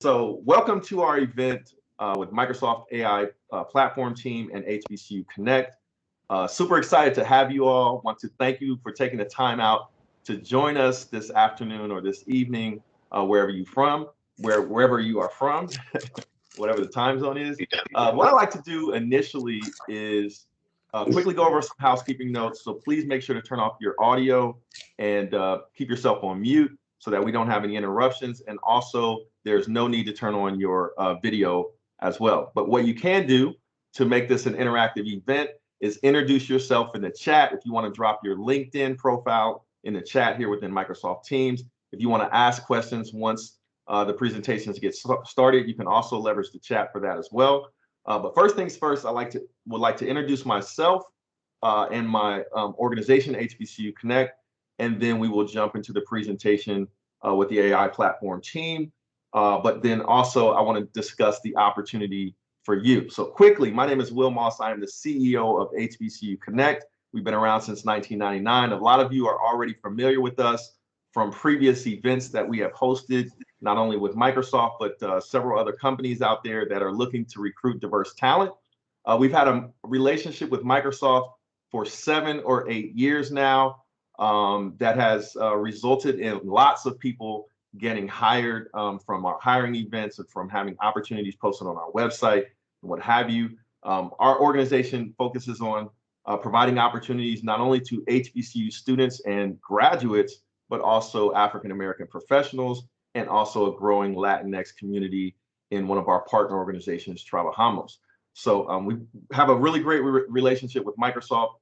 So welcome to our event with Microsoft AI Platform Team and HBCU Connect. Super excited to have you all. Want to thank you for taking the time out to join us this afternoon or this evening, wherever you are from, whatever the time zone is. What I like to do initially is quickly go over some housekeeping notes. So please make sure to turn off your audio and keep yourself on mute so that we don't have any interruptions. And also, there's no need to turn on your video as well. But what you can do to make this an interactive event is introduce yourself in the chat. If you want to drop your LinkedIn profile in the chat here within Microsoft Teams. If you want to ask questions once the presentations get started, you can also leverage the chat for that as well. But first things first, would like to introduce myself and my organization, HBCU Connect, and then we will jump into the presentation with the AI platform team. But then also I want to discuss the opportunity for you. So quickly, my name is Will Moss. I am the CEO of HBCU Connect. We've been around since 1999. A lot of you are already familiar with us from previous events that we have hosted, not only with Microsoft, but several other companies out there that are looking to recruit diverse talent. We've had a relationship with Microsoft for 7 or 8 years now that has resulted in lots of people getting hired from our hiring events and from having opportunities posted on our website and what have you. Our organization focuses on providing opportunities not only to HBCU students and graduates, but also African-American professionals and also a growing Latinx community in one of our partner organizations, Trabajamos. So we have a really great relationship with Microsoft.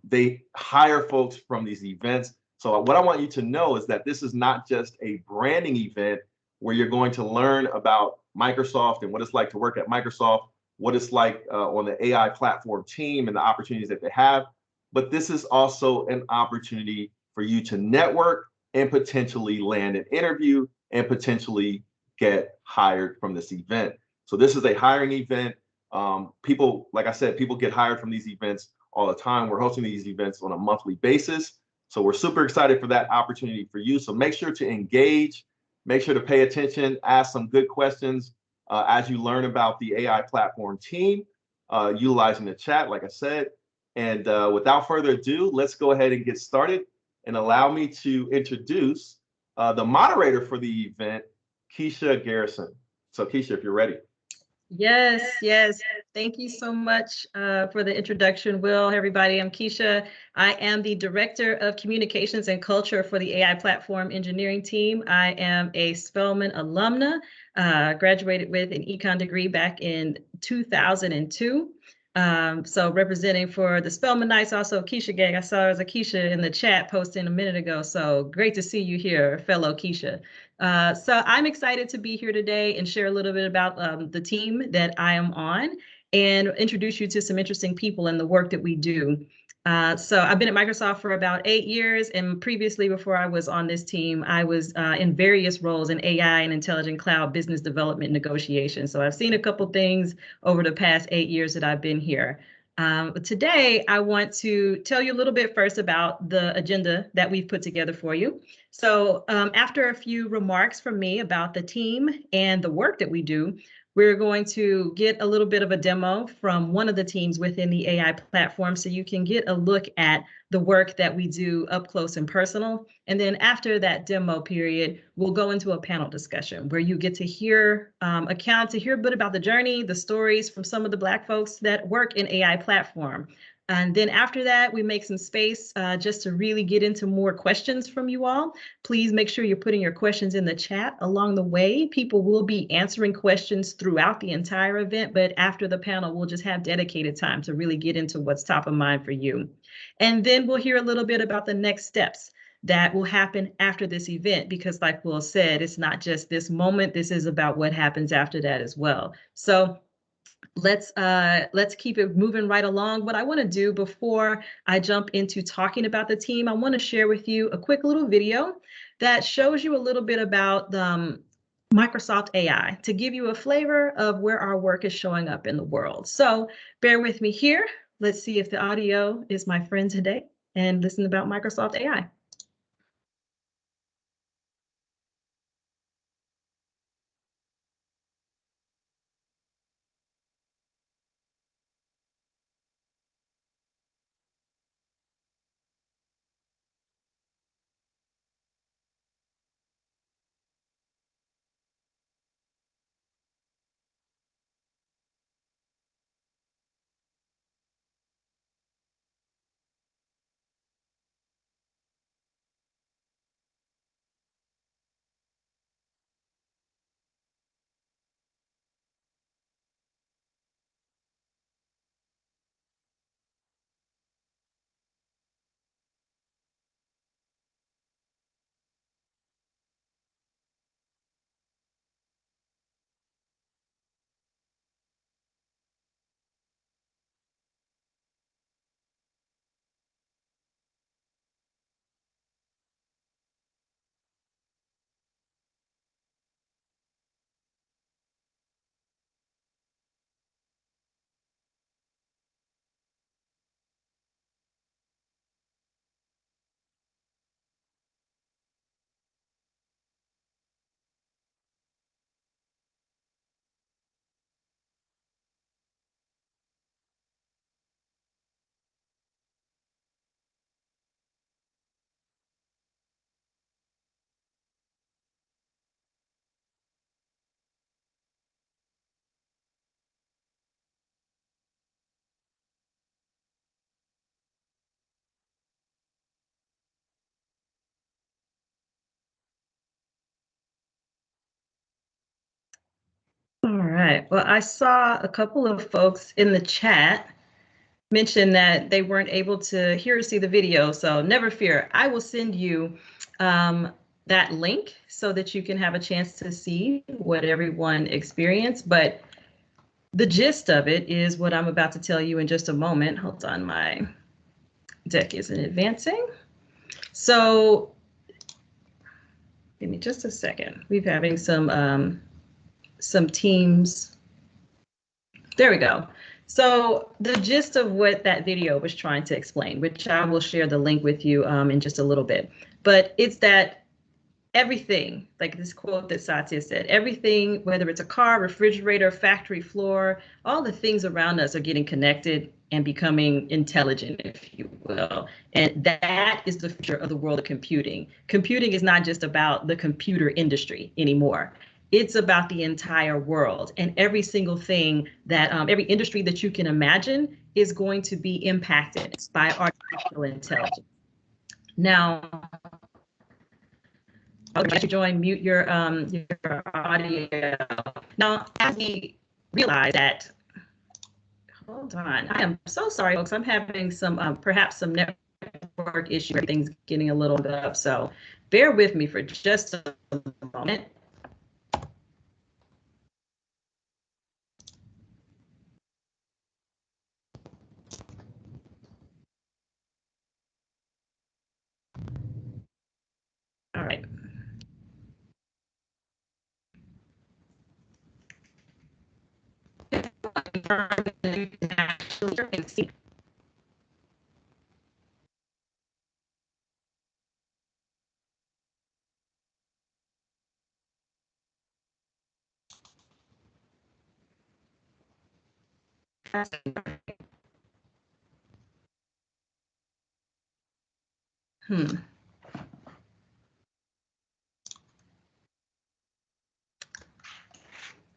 They hire folks from these events. So what I want you to know is that this is not just a branding event where you're going to learn about Microsoft and what it's like to work at Microsoft, what it's like on the AI platform team and the opportunities that they have. But this is also an opportunity for you to network and potentially land an interview and potentially get hired from this event. So this is a hiring event. People, like I said, people get hired from these events all the time. We're hosting these events on a monthly basis. So we're super excited for that opportunity for you. So make sure to engage, make sure to pay attention, ask some good questions as you learn about the AI platform team, utilizing the chat, like I said. And without further ado, let's go ahead and get started and allow me to introduce the moderator for the event, Keisha Garrison. So Keisha, if you're ready. Yes. Thank you so much for the introduction, Will. Hey, everybody, I'm Keisha. I am the Director of Communications and Culture for the AI Platform Engineering team. I am a Spelman alumna, graduated with an econ degree back in 2002. So representing for the Spelman Knights, also Keisha Gang. I saw there was a Keisha in the chat posting a minute ago. So great to see you here, fellow Keisha. So I'm excited to be here today and share a little bit about the team that I am on and introduce you to some interesting people and the work that we do. So I've been at Microsoft for about 8 years, and previously, before I was on this team, I was in various roles in AI and intelligent cloud business development negotiation. So I've seen a couple things over the past 8 years that I've been here. But today, I want to tell you a little bit first about the agenda that we've put together for you. So after a few remarks from me about the team and the work that we do, we're going to get a little bit of a demo from one of the teams within the AI platform so you can get a look at the work that we do up close and personal. And then after that demo period, we'll go into a panel discussion where you get to hear to hear a bit about the journey, the stories from some of the Black folks that work in AI platform. And then after that, we make some space just to really get into more questions from you all. Please make sure you're putting your questions in the chat along the way. People will be answering questions throughout the entire event, but after the panel, we'll just have dedicated time to really get into what's top of mind for you. And then we'll hear a little bit about the next steps that will happen after this event, because like Will said, it's not just this moment, this is about what happens after that as well. So let's keep it moving right along. What I want to do before I jump into talking about the team, I want to share with you a quick little video that shows you a little bit about Microsoft AI to give you a flavor of where our work is showing up in the world. So bear with me here. Let's see if the audio is my friend today and listen about Microsoft AI. right. Well, I saw a couple of folks in the chat mention that they weren't able to hear or see the video. So never fear. I will send you that link so that you can have a chance to see what everyone experienced. But the gist of it is what I'm about to tell you in just a moment. Hold on, my deck isn't advancing. So give me just a second. We're having some Teams. There we go. So the gist of what that video was trying to explain, which I will share the link with you in just a little bit, but it's that everything, like this quote that Satya said, everything, whether it's a car, refrigerator, factory floor, all the things around us are getting connected and becoming intelligent, if you will. And that is the future of the world of computing. Computing is not just about the computer industry anymore. It's about the entire world, and every single thing that every industry that you can imagine is going to be impacted by artificial intelligence. Now, I'll let you join, mute your audio. Now, as we realize that, hold on, I am so sorry, folks. I'm having some perhaps some network issue. Everything's getting a little bit up, so bear with me for just a moment. All right.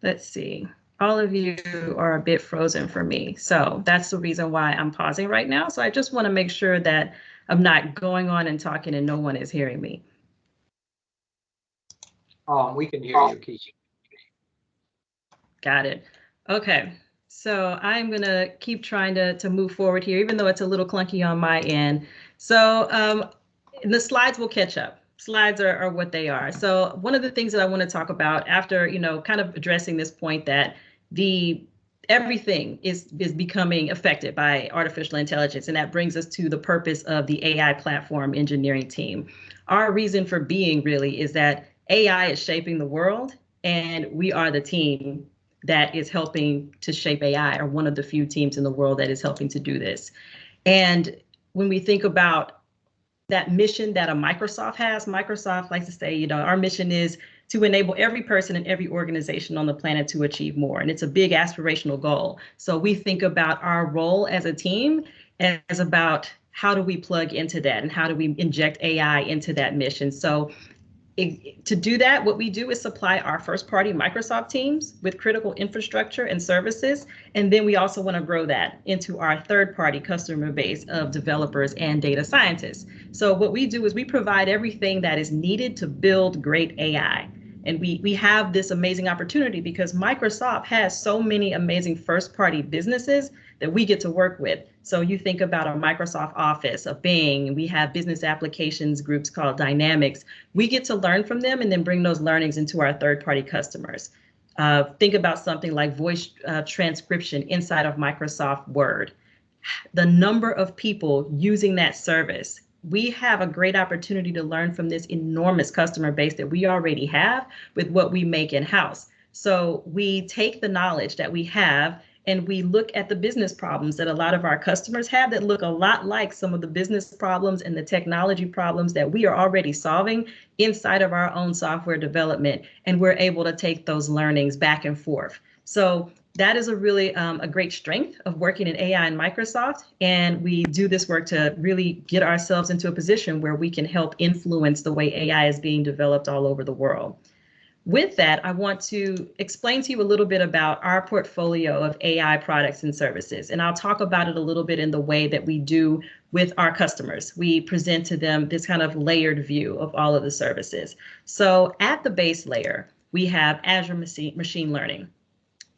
Let's see. All of you are a bit frozen for me. So that's the reason why I'm pausing right now. So I just want to make sure that I'm not going on and talking and no one is hearing me. We can hear you, Keisha. Got it. Okay. So I'm going to keep trying to move forward here, even though it's a little clunky on my end. So the slides will catch up. Slides are what they are. So one of the things that I want to talk about after, kind of addressing this point that everything is becoming affected by artificial intelligence. And that brings us to the purpose of the AI platform engineering team. Our reason for being really is that AI is shaping the world, and we are the team that is helping to shape AI, or one of the few teams in the world that is helping to do this. And when we think about that mission that a Microsoft has, Microsoft likes to say, our mission is to enable every person and every organization on the planet to achieve more. And it's a big aspirational goal. So we think about our role as a team as about how do we plug into that and how do we inject AI into that mission. So to do that, what we do is supply our first-party Microsoft teams with critical infrastructure and services, and then we also want to grow that into our third-party customer base of developers and data scientists. So what we do is we provide everything that is needed to build great AI. And we have this amazing opportunity because Microsoft has so many amazing first-party businesses that we get to work with. So you think about a Microsoft Office, a Bing, we have business applications groups called Dynamics. We get to learn from them and then bring those learnings into our third-party customers. Think about something like voice transcription inside of Microsoft Word. The number of people using that service, we have a great opportunity to learn from this enormous customer base that we already have with what we make in-house. So we take the knowledge that we have and we look at the business problems that a lot of our customers have that look a lot like some of the business problems and the technology problems that we are already solving inside of our own software development. And we're able to take those learnings back and forth. So that is a really a great strength of working in AI and Microsoft. And we do this work to really get ourselves into a position where we can help influence the way AI is being developed all over the world. With that, I want to explain to you a little bit about our portfolio of AI products and services. And I'll talk about it a little bit in the way that we do with our customers. We present to them this kind of layered view of all of the services. So at the base layer, we have Azure Machine Learning.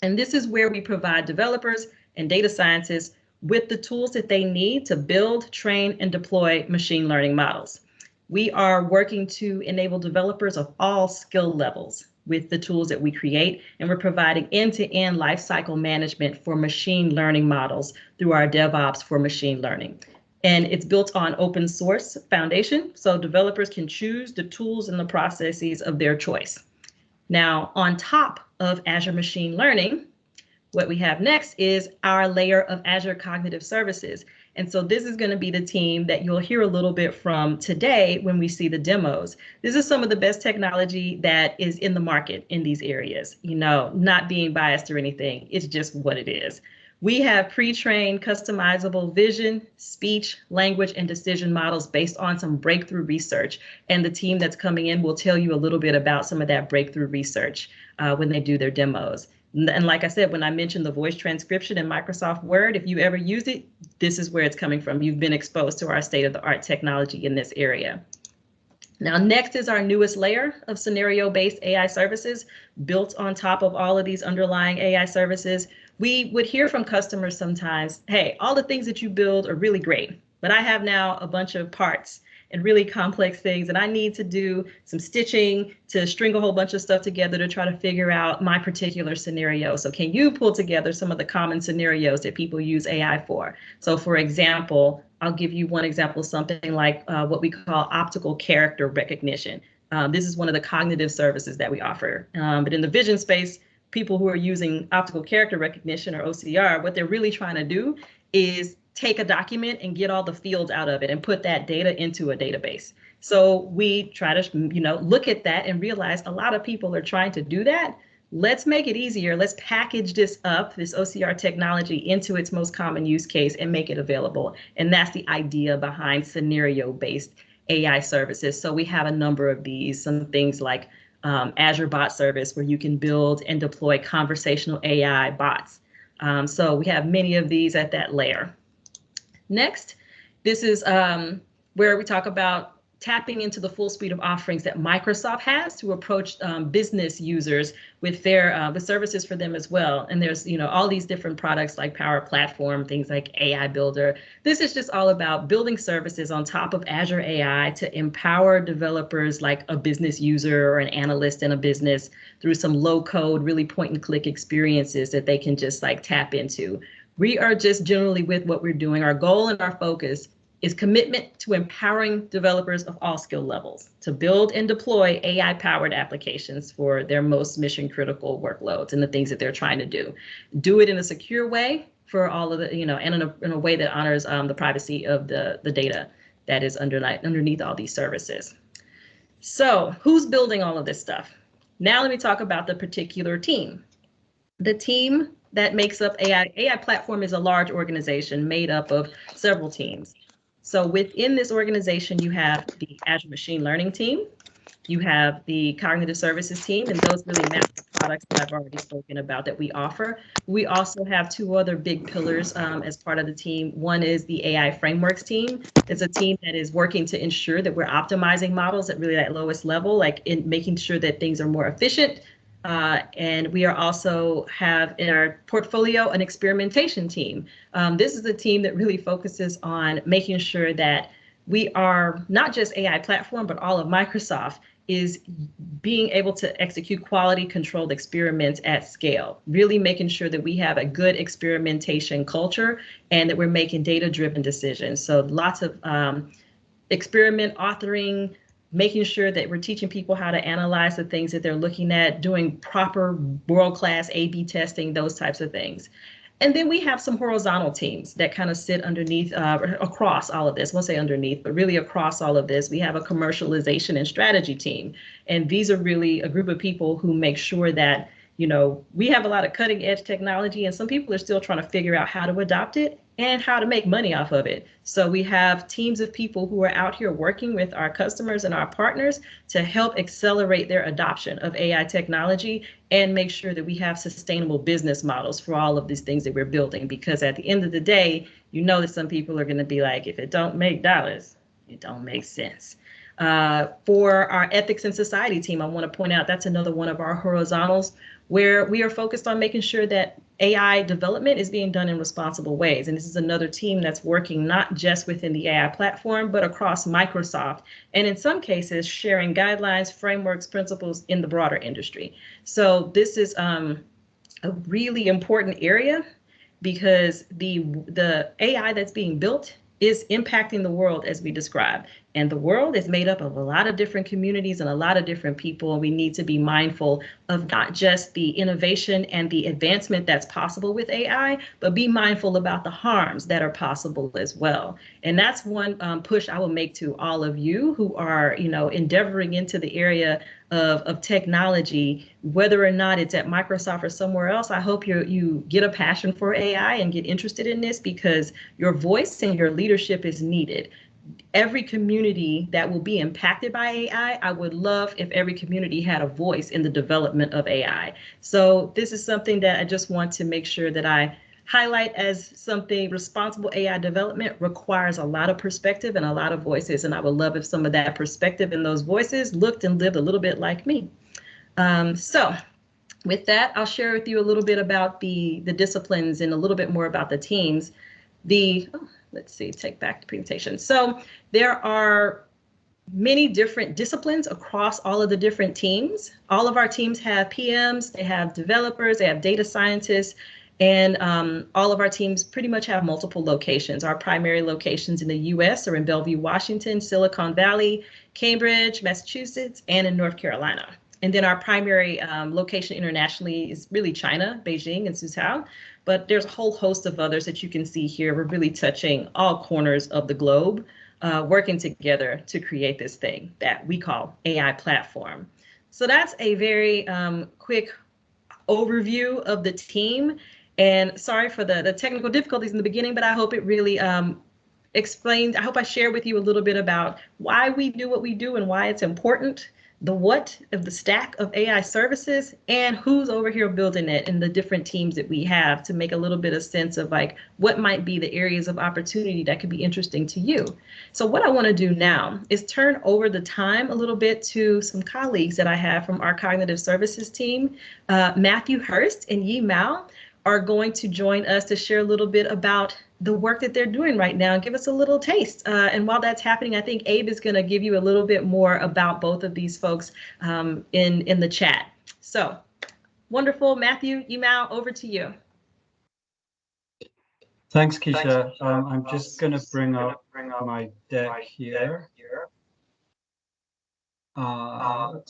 And this is where we provide developers and data scientists with the tools that they need to build, train, and deploy machine learning models. We are working to enable developers of all skill levels with the tools that we create, and we're providing end-to-end lifecycle management for machine learning models through our DevOps for machine learning. And it's built on open source foundation, so developers can choose the tools and the processes of their choice. Now, on top of Azure Machine Learning, what we have next is our layer of Azure Cognitive Services. And so this is going to be the team that you'll hear a little bit from today when we see the demos. This is some of the best technology that is in the market in these areas, you know, not being biased or anything. It's just what it is. We have pre-trained customizable vision, speech, language, and decision models based on some breakthrough research. And the team that's coming in will tell you a little bit about some of that breakthrough research when they do their demos. And like I said, when I mentioned the voice transcription in Microsoft Word, if you ever used it, this is where it's coming from. You've been exposed to our state-of-the-art technology in this area. Now, next is our newest layer of scenario-based AI services built on top of all of these underlying AI services. We would hear from customers sometimes, hey, all the things that you build are really great, but I have now a bunch of parts and really complex things, and I need to do some stitching to string a whole bunch of stuff together to try to figure out my particular scenario. So can you pull together some of the common scenarios that people use AI for? So for example, I'll give you one example, something like what we call optical character recognition. This is one of the cognitive services that we offer. But in the vision space, people who are using optical character recognition or OCR, what they're really trying to do is take a document and get all the fields out of it and put that data into a database. So we try to, look at that and realize a lot of people are trying to do that. Let's make it easier. Let's package this up, this OCR technology, into its most common use case and make it available. And that's the idea behind scenario-based AI services. So we have a number of these, some things like Azure Bot Service, where you can build and deploy conversational AI bots. So we have many of these at that layer. Next, this is where we talk about tapping into the full suite of offerings that Microsoft has to approach business users with their with services for them as well. And there's all these different products like Power Platform, things like AI Builder. This is just all about building services on top of Azure AI to empower developers like a business user or an analyst in a business through some low code, really point and click experiences that they can just like tap into. We are just generally with what we're doing. Our goal and our focus is commitment to empowering developers of all skill levels to build and deploy AI-powered applications for their most mission-critical workloads and the things that they're trying to do. Do it in a secure way for all of the, and in a way that honors the privacy of the data that is underneath all these services. So who's building all of this stuff? Now let me talk about the particular team. The team that makes up AI. AI Platform is a large organization made up of several teams. So within this organization, you have the Azure Machine Learning team, you have the Cognitive Services team, and those really map the products that I've already spoken about that we offer. We also have two other big pillars as part of the team. One is the AI Frameworks team. It's a team that is working to ensure that we're optimizing models at really that lowest level, like in making sure that things are more efficient. And we are also have in our portfolio an experimentation team. This is a team that really focuses on making sure that we are not just AI Platform, but all of Microsoft is being able to execute quality controlled experiments at scale, really making sure that we have a good experimentation culture and that we're making data-driven decisions. So lots of experiment authoring, making sure that we're teaching people how to analyze the things that they're looking at, doing proper world-class A/B testing, those types of things. And then we have some horizontal teams that kind of sit underneath, across all of this. I won't say underneath, but really across all of this. We have a commercialization and strategy team. And these are really a group of people who make sure that, we have a lot of cutting edge technology and some people are still trying to figure out how to adopt it and how to make money off of it. So we have teams of people who are out here working with our customers and our partners to help accelerate their adoption of AI technology and make sure that we have sustainable business models for all of these things that we're building. Because at the end of the day, that some people are going to be like, if it don't make dollars, it don't make sense. For our ethics and society team, I want to point out that's another one of our horizontals where we are focused on making sure that AI development is being done in responsible ways. And this is another team that's working not just within the AI platform, but across Microsoft. And in some cases, sharing guidelines, frameworks, principles in the broader industry. So this is a really important area because the AI that's being built is impacting the world as we described. And the world is made up of a lot of different communities and a lot of different people. And we need to be mindful of not just the innovation and the advancement that's possible with AI, but be mindful about the harms that are possible as well. And that's one push I will make to all of you who are, endeavoring into the area of technology, whether or not it's at Microsoft or somewhere else. I hope you get a passion for AI and get interested in this because your voice and your leadership is needed. Every community that will be impacted by AI, I would love if every community had a voice in the development of AI. So this is something that I just want to make sure that I highlight as something. Responsible AI development requires a lot of perspective and a lot of voices. And I would love if some of that perspective and those voices looked and lived a little bit like me. So with that, I'll share with you a little bit about the disciplines and a little bit more about the teams. Let's see, take back the presentation. So there are many different disciplines across all of the different teams. All of our teams have PMs, they have developers, they have data scientists, and all of our teams pretty much have multiple locations. Our primary locations in the US are in Bellevue, Washington, Silicon Valley, Cambridge, Massachusetts, and in North Carolina. And then our primary location internationally is really China, Beijing and Suzhou. But there's a whole host of others that you can see here. We're really touching all corners of the globe, working together to create this thing that we call AI platform. So that's a very quick overview of the team. And sorry for the technical difficulties in the beginning, but I hope it really explained. I hope I shared with you a little bit about why we do what we do and why it's important, the what of the stack of AI services, and who's over here building it, and the different teams that we have to make a little bit of sense of like what might be the areas of opportunity that could be interesting to you. So what I want to do now is turn over the time a little bit to some colleagues that I have from our cognitive services team. Matthew Hurst and Yi Mao are going to join us to share a little bit about the work that they're doing right now and give us a little taste. And while that's happening, I think Abe is going to give you a little bit more about both of these folks in the chat. So wonderful. Matthew, Yi Mao, over to you. Thanks, Keisha. I'm just going to bring up my deck here. I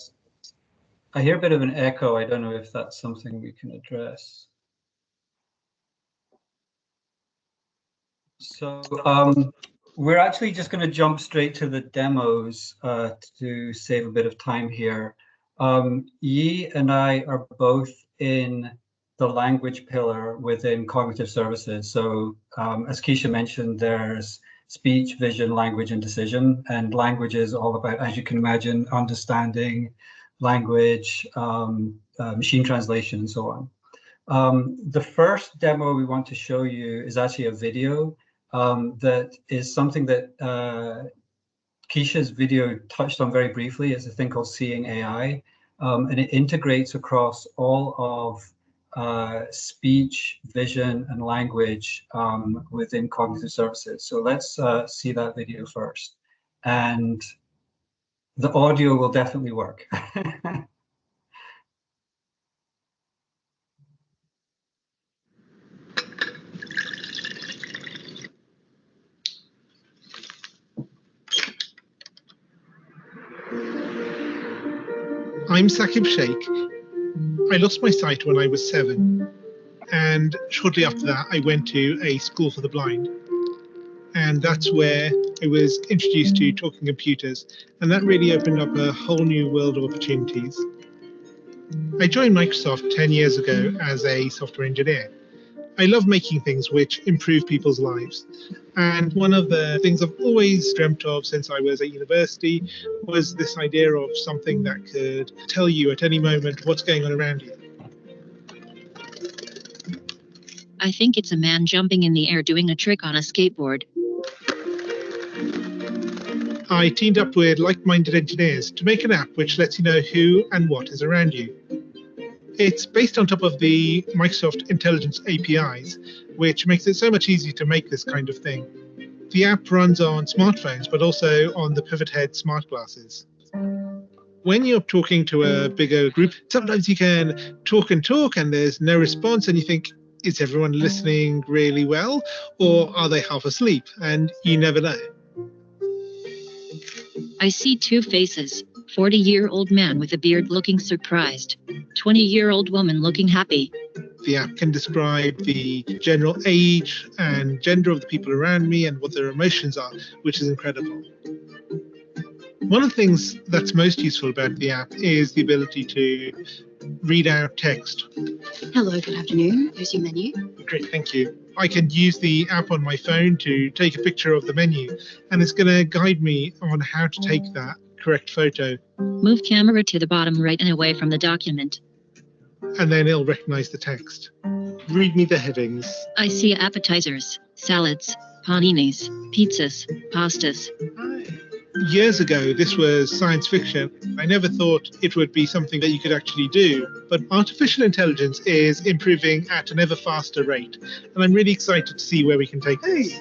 hear a bit of an echo. I don't know if that's something we can address. So we're actually just going to jump straight to the demos to save a bit of time here. Yi and I are both in the language pillar within cognitive services. So as Keisha mentioned, there's speech, vision, language, and decision. And language is all about, as you can imagine, understanding language, machine translation, and so on. The first demo we want to show you is actually a video that is something that Keisha's video touched on very briefly. It's a thing called Seeing AI, and it integrates across all of speech, vision, and language within cognitive services. So let's see that video first. And the audio will definitely work. I'm Saqib Sheikh. I lost my sight when I was 7, and shortly after that I went to a school for the blind, and that's where I was introduced to talking computers, and that really opened up a whole new world of opportunities. I joined Microsoft 10 years ago as a software engineer. I love making things which improve people's lives. And one of the things I've always dreamt of since I was at university was this idea of something that could tell you at any moment what's going on around you. I think it's a man jumping in the air doing a trick on a skateboard. I teamed up with like-minded engineers to make an app which lets you know who and what is around you. It's based on top of the Microsoft Intelligence APIs, which makes it so much easier to make this kind of thing. The app runs on smartphones, but also on the Pivot Head smart glasses. When you're talking to a bigger group, sometimes you can talk and there's no response, and you think, is everyone listening really well, or are they half asleep? And you never know. I see two faces. 40-year-old man with a beard looking surprised. 20-year-old woman looking happy. The app can describe the general age and gender of the people around me and what their emotions are, which is incredible. One of the things that's most useful about the app is the ability to read out text. Hello, good afternoon. Here's your menu. Great, thank you. I can use the app on my phone to take a picture of the menu, and it's going to guide me on how to take that correct photo. Move camera to the bottom right and away from the document. And then it'll recognize the text. Read me the headings. I see appetizers, salads, paninis, pizzas, pastas. Years ago, this was science fiction. I never thought it would be something that you could actually do. But artificial intelligence is improving at an ever faster rate. And I'm really excited to see where we can take this.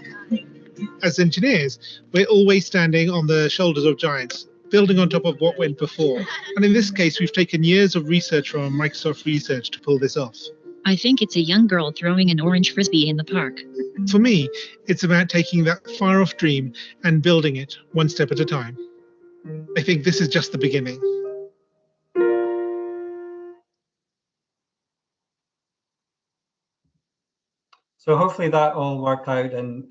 As engineers, we're always standing on the shoulders of giants, building on top of what went before. And in this case, we've taken years of research from Microsoft Research to pull this off. I think it's a young girl throwing an orange frisbee in the park. For me, it's about taking that far-off dream and building it one step at a time. I think this is just the beginning. So hopefully that all worked out and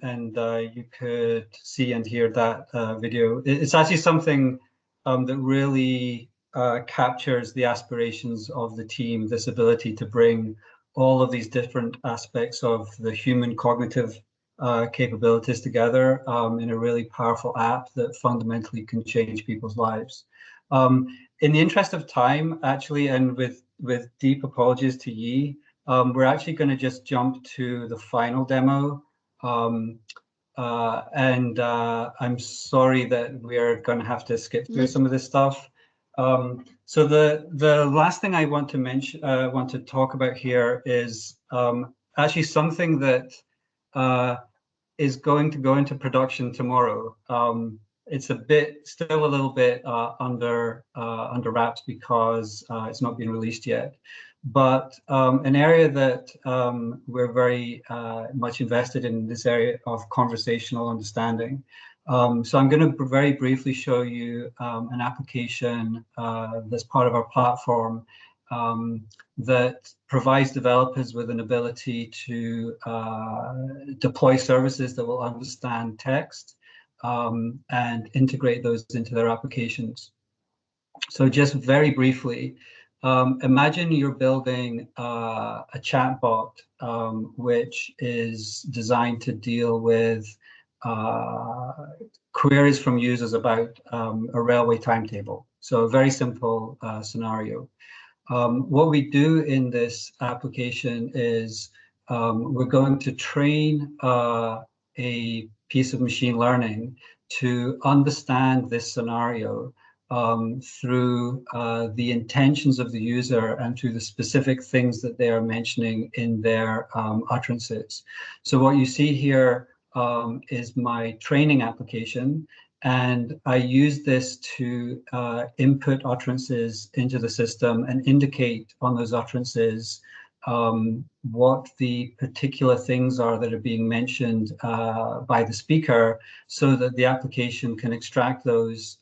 you could see and hear that video. It's actually something that really captures the aspirations of the team, this ability to bring all of these different aspects of the human cognitive capabilities together in a really powerful app that fundamentally can change people's lives. In the interest of time, actually, and with deep apologies to Yi, we're actually going to just jump to the final demo. I'm sorry that we're going to have to skip through some of this stuff. So the last thing I want to mention, want to talk about here is actually something that is going to go into production tomorrow. It's still a little bit under wraps because it's not been released yet. But an area that we're very much invested in this area of conversational understanding. So I'm going to very briefly show you an application that's part of our platform that provides developers with an ability to deploy services that will understand text and integrate those into their applications. So just very briefly, imagine you're building a chatbot which is designed to deal with queries from users about a railway timetable. So a very simple scenario. What we do in this application is we're going to train a piece of machine learning to understand this scenario through the intentions of the user and through the specific things that they are mentioning in their utterances. So what you see here is my training application, and I use this to input utterances into the system and indicate on those utterances what the particular things are that are being mentioned by the speaker, so that the application can extract those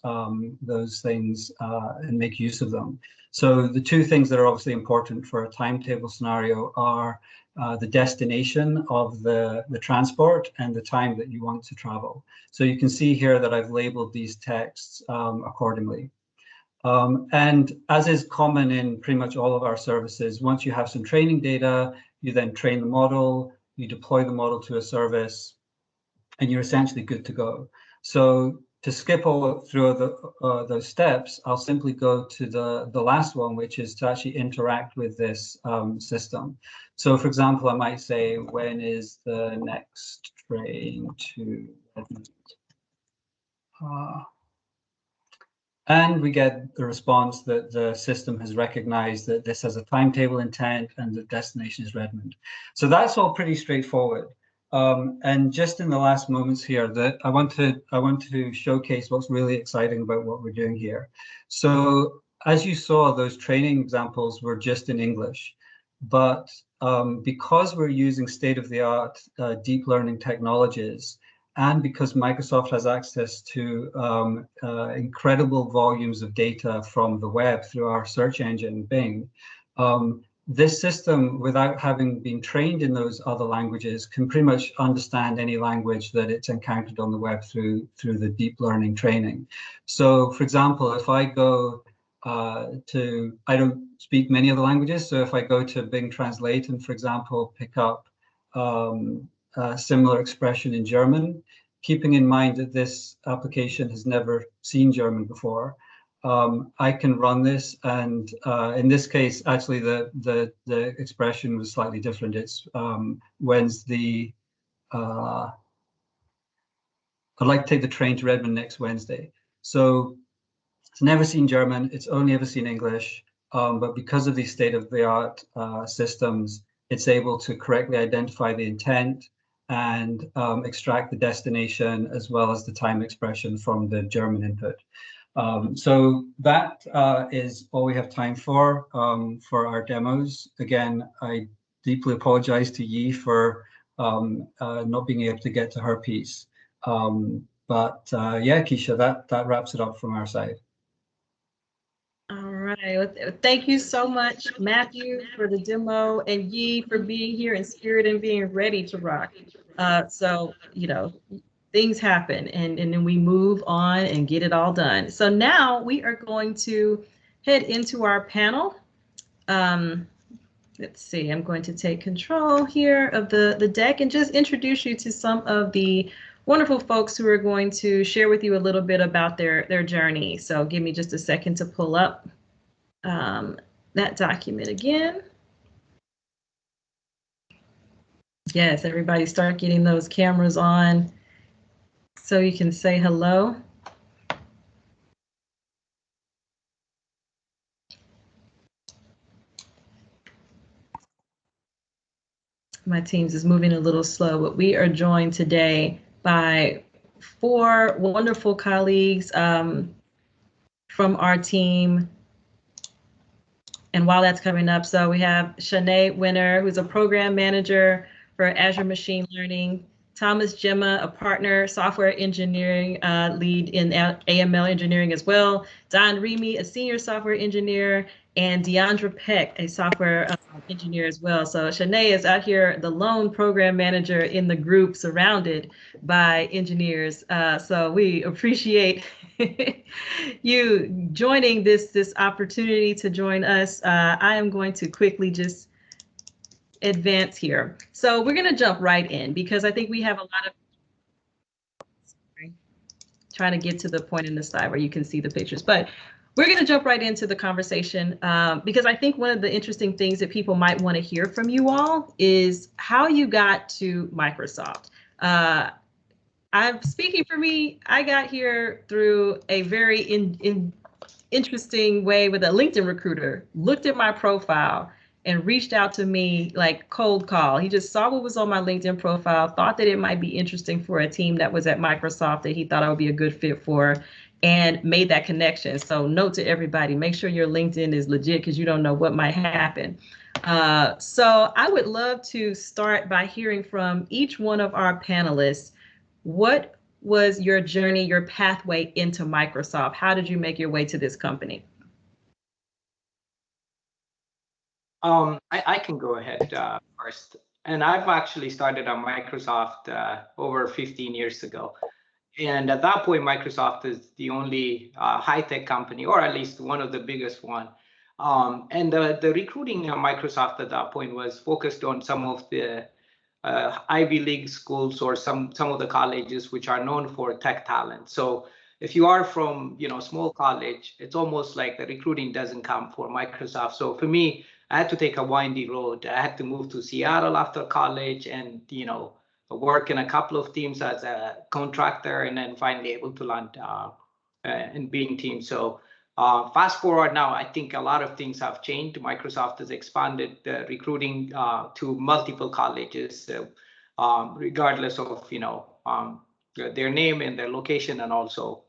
things and make use of them. So the two things that are obviously important for a timetable scenario are the destination of the transport and the time that you want to travel. So you can see here that I've labeled these texts accordingly. And as is common in pretty much all of our services, once you have some training data, you then train the model, you deploy the model to a service, and you're essentially good to go. So to skip all through those steps, I'll simply go to the last one, which is to actually interact with this system. So for example, I might say, when is the next train to Edmonton? And we get the response that the system has recognized that this has a timetable intent and the destination is Redmond. So that's all pretty straightforward. And just in the last moments here, that I want to showcase what's really exciting about what we're doing here. So as you saw, those training examples were just in English, but because we're using state-of-the-art deep learning technologies, and because Microsoft has access to incredible volumes of data from the web through our search engine, Bing, this system, without having been trained in those other languages, can pretty much understand any language that it's encountered on the web through the deep learning training. So, for example, if I go I don't speak many other languages, so if I go to Bing Translate and, for example, pick up a similar expression in German, keeping in mind that this application has never seen German before, I can run this, and in this case, actually, the expression was slightly different. It's when's the I'd like to take the train to Redmond next Wednesday. So it's never seen German. It's only ever seen English. But because of these state-of-the-art systems, it's able to correctly identify the intent and extract the destination as well as the time expression from the German input. So that is all we have time for our demos. Again, I deeply apologize to Yi for not being able to get to her piece. But yeah, Keisha, that wraps it up from our side. All right. Well, thank you so much, Matthew, for the demo, and Yi for being here in spirit and being ready to rock. So, you know, things happen and then we move on and get it all done. So now we are going to head into our panel. Let's see, I'm going to take control here of the deck and just introduce you to some of the wonderful folks who are going to share with you a little bit about their journey. So give me just a second to pull up that document again. Yes, everybody start getting those cameras on so you can say hello. My Teams is moving a little slow, but we are joined today by 4 wonderful colleagues from our team. And while that's coming up, so we have Shanae Winner, who's a program manager for Azure Machine Learning, Thomas Gemma, a partner software engineering lead in AML engineering as well, Don Remy, a senior software engineer, and Deandra Peck, a software engineer as well. So Shanae is out here, the lone program manager in the group, surrounded by engineers. So we appreciate you joining this opportunity to join us. I am going to quickly just advance here. So we're going to jump right in because I think we have a lot of, trying to get to the point in the slide where you can see the pictures, but we're going to jump right into the conversation because I think one of the interesting things that people might want to hear from you all is how you got to Microsoft. I'm speaking for me. I got here through a very interesting way with a LinkedIn recruiter, looked at my profile and reached out to me like cold call. He just saw what was on my LinkedIn profile, thought that it might be interesting for a team that was at Microsoft that he thought I would be a good fit for, and made that connection. So note to everybody, make sure your LinkedIn is legit because you don't know what might happen. So I would love to start by hearing from each one of our panelists. What was your journey, your pathway into Microsoft? How did you make your way to this company? I can go ahead first. And I've actually started on Microsoft over 15 years ago. And at that point, Microsoft is the only high-tech company, or at least one of the biggest one. And the recruiting at Microsoft at that point was focused on some of the Ivy League schools or some of the colleges which are known for tech talent. So if you are from small college, it's almost like the recruiting doesn't come for Microsoft. So for me, I had to take a windy road. I had to move to Seattle after college and work in a couple of teams as a contractor, and then finally able to land and being team. So fast forward now, I think a lot of things have changed. Microsoft has expanded recruiting to multiple colleges, regardless of their name and their location, and also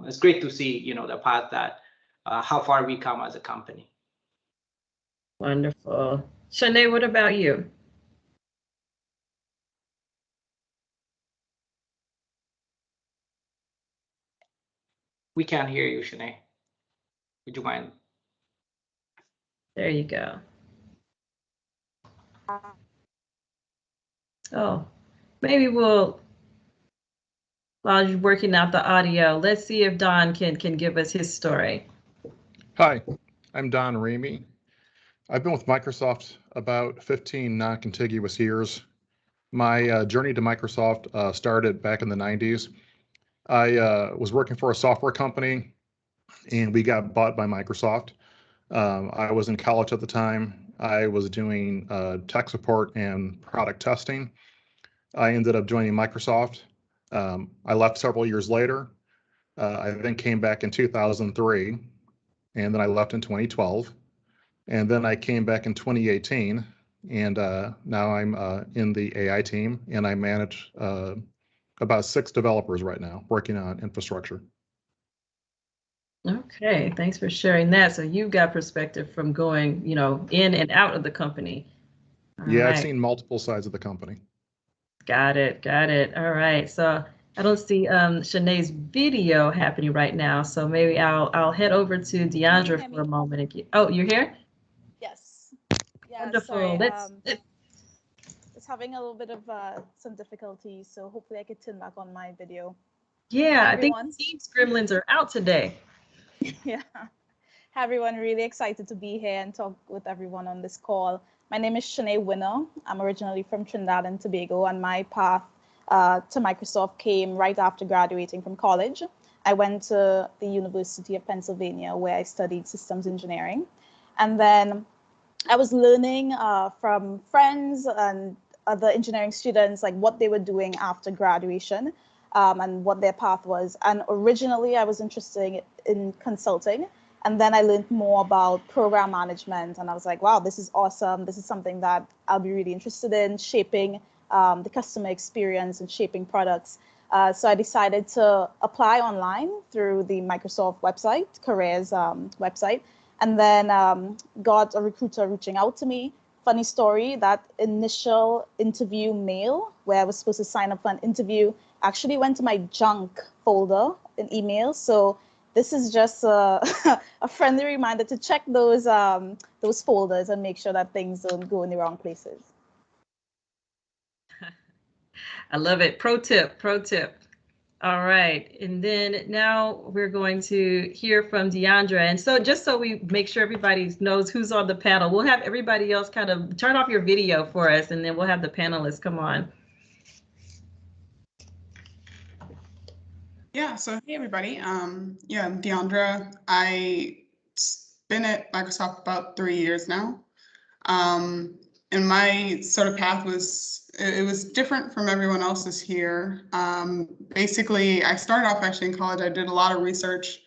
it's great to see the path that how far we come as a company. Wonderful. Shanae, what about you? We can't hear you, Shanae. Would you mind? There you go. Oh, maybe while you're working out the audio, let's see if Don can give us his story. Hi, I'm Don Ramey. I've been with Microsoft about 15 non-contiguous years. My journey to Microsoft started back in the 90s. I was working for a software company and we got bought by Microsoft. I was in college at the time. I was doing tech support and product testing. I ended up joining Microsoft. I left several years later. I then came back in 2003, and then I left in 2012. And then I came back in 2018, and now I'm in the AI team, and I manage about 6 developers right now working on infrastructure. Okay, thanks for sharing that. So you've got perspective from going, in and out of the company. All Yeah, right. I've seen multiple sides of the company. Got it. All right. So I don't see Shanae's video happening right now. So maybe I'll head over to Deandra for a moment. Oh, you're here? Yes. Yeah, Wonderful. sorry. Let's It's having a little bit of some difficulties, so hopefully I could turn back on my video. Yeah, I think Everyone. Teams Gremlins are out today. Yeah. Hi, everyone. Really excited to be here and talk with everyone on this call. My name is Shanae Winner. I'm originally from Trinidad and Tobago, and my path to Microsoft came right after graduating from college. I went to the University of Pennsylvania, where I studied systems engineering. And then I was learning from friends and other engineering students, like what they were doing after graduation and what their path was. And originally I was interested in consulting. And then I learned more about program management. And I was like, wow, this is awesome. This is something that I'll be really interested in, shaping the customer experience and shaping products. So I decided to apply online through the Microsoft website, careers website. And then got a recruiter reaching out to me. Funny story, that initial interview mail where I was supposed to sign up for an interview actually went to my junk folder in email. So this is just a friendly reminder to check those folders and make sure that things don't go in the wrong places. I love it. Pro tip. All right. And then now we're going to hear from Deandra. And so just so we make sure everybody knows who's on the panel, we'll have everybody else kind of turn off your video for us, and then we'll have the panelists come on. Yeah, so hey everybody. Yeah, I'm Deandra. I've been at Microsoft about 3 years now. And my sort of path was different from everyone else's here. Basically, I started off actually in college. I did a lot of research.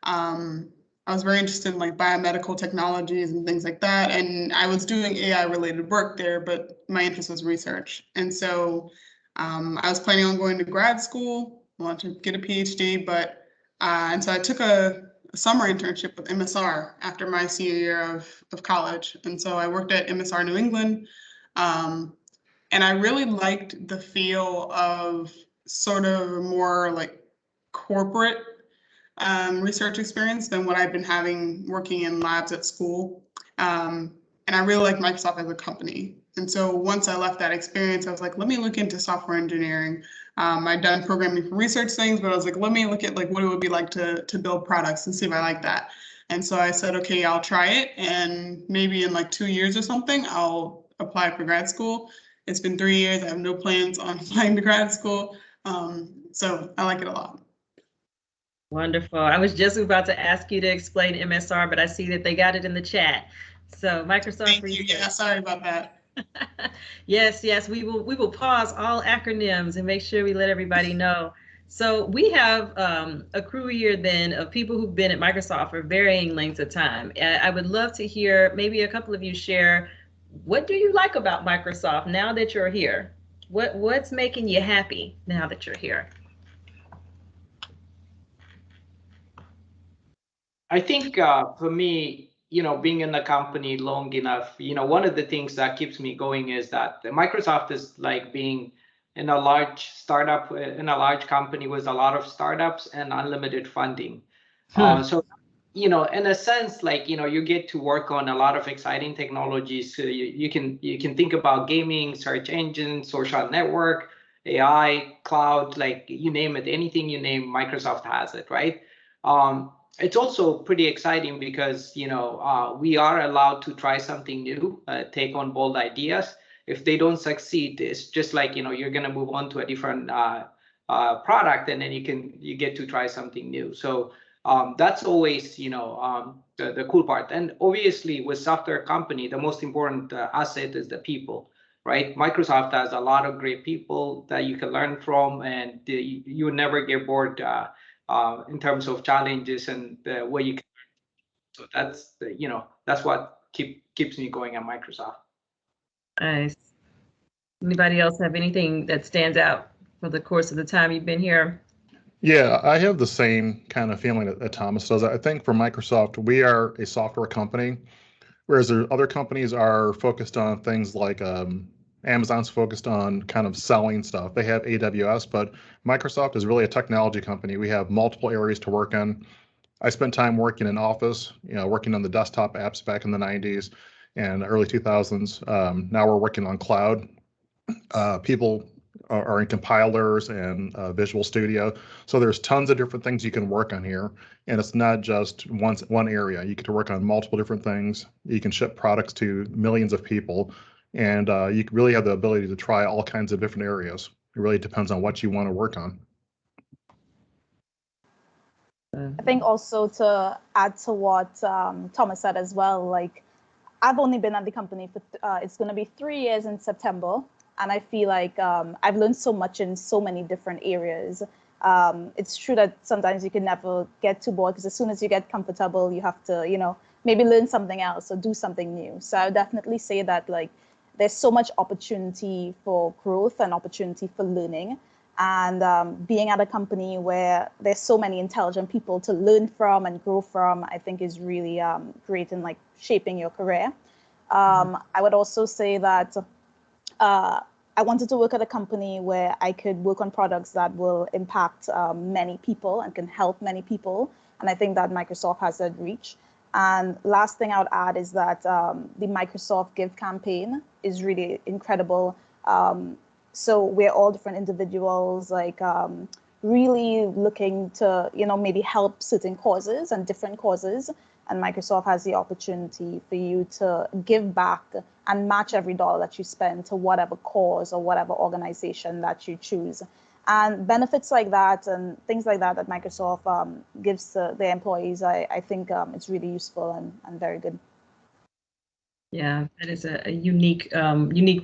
I was very interested in like biomedical technologies and things like that. And I was doing AI related work there, but my interest was research. And so I was planning on going to grad school, wanted to get a PhD, but and so I took a summer internship with MSR after my senior year of college. And so I worked at MSR New England. And I really liked the feel of sort of more like corporate research experience than what I've been having working in labs at school. And I really like Microsoft as a company. And so once I left that experience, I was like, let me look into software engineering. I'd done programming for research things, but I was like, let me look at like what it would be like to build products and see if I like that. And so I said, okay, I'll try it. And maybe in like 2 years or something, I'll apply for grad school. It's been 3 years. I have no plans on applying to grad school. So I like it a lot. Wonderful. I was just about to ask you to explain MSR, but I see that they got it in the chat. So Microsoft Thank Research. you. Yeah, sorry about that. Yes, we will pause all acronyms and make sure we let everybody know So we have a crew here then of people who've been at Microsoft for varying lengths of time. I would love to hear maybe a couple of you share, what do you like about Microsoft now that you're here? What's making you happy now that you're here? I think for me, being in the company long enough, one of the things that keeps me going is that Microsoft is like being in a large startup, in a large company with a lot of startups and unlimited funding. So, in a sense, like, you get to work on a lot of exciting technologies. So you can think about gaming, search engine, social network, AI, cloud, like you name it, anything you name, Microsoft has it, right? It's also pretty exciting because, we are allowed to try something new, take on bold ideas. If they don't succeed, it's just like, you're going to move on to a different product, and then you get to try something new. So that's always, the cool part. And obviously with software company, the most important asset is the people, right? Microsoft has a lot of great people that you can learn from, and you never get bored in terms of challenges and where you can. So that's what keeps me going at Microsoft. Nice. Anybody else have anything that stands out for the course of the time you've been here? Yeah, I have the same kind of feeling that Thomas does. I think for Microsoft, we are a software company, whereas other companies are focused on things like Amazon's focused on kind of selling stuff. They have AWS, but Microsoft is really a technology company. We have multiple areas to work on. I spent time working in Office, working on the desktop apps back in the 90s and early 2000s. Now we're working on cloud. People are in compilers and Visual Studio. So there's tons of different things you can work on here. And it's not just one area. You get to work on multiple different things. You can ship products to millions of people. And you really have the ability to try all kinds of different areas. It really depends on what you want to work on. I think also to add to what Thomas said as well, like I've only been at the company for, it's going to be 3 years in September. And I feel like I've learned so much in so many different areas. It's true that sometimes you can never get too bored because as soon as you get comfortable, you have to, maybe learn something else or do something new. So I would definitely say that like there's so much opportunity for growth and opportunity for learning. And being at a company where there's so many intelligent people to learn from and grow from, I think is really great in like shaping your career. I would also say that I wanted to work at a company where I could work on products that will impact many people and can help many people. And I think that Microsoft has that reach. And last thing I would add is that the Microsoft Give campaign is really incredible. So we're all different individuals, like really looking to, maybe help certain causes and different causes. And Microsoft has the opportunity for you to give back and match every dollar that you spend to whatever cause or whatever organization that you choose. And benefits like that and things like that that Microsoft gives to their employees, I think it's really useful and very good. Yeah, that is a unique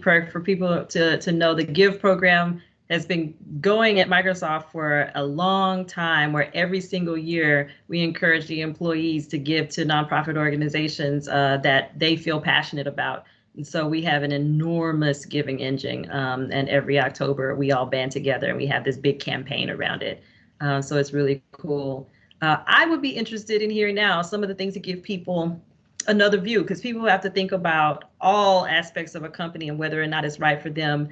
perk for people to know. The Give program has been going at Microsoft for a long time, where every single year we encourage the employees to give to nonprofit organizations that they feel passionate about. And so we have an enormous giving engine, and every October we all band together and we have this big campaign around it. So it's really cool. I would be interested in hearing now some of the things that give people another view, because people have to think about all aspects of a company and whether or not it's right for them.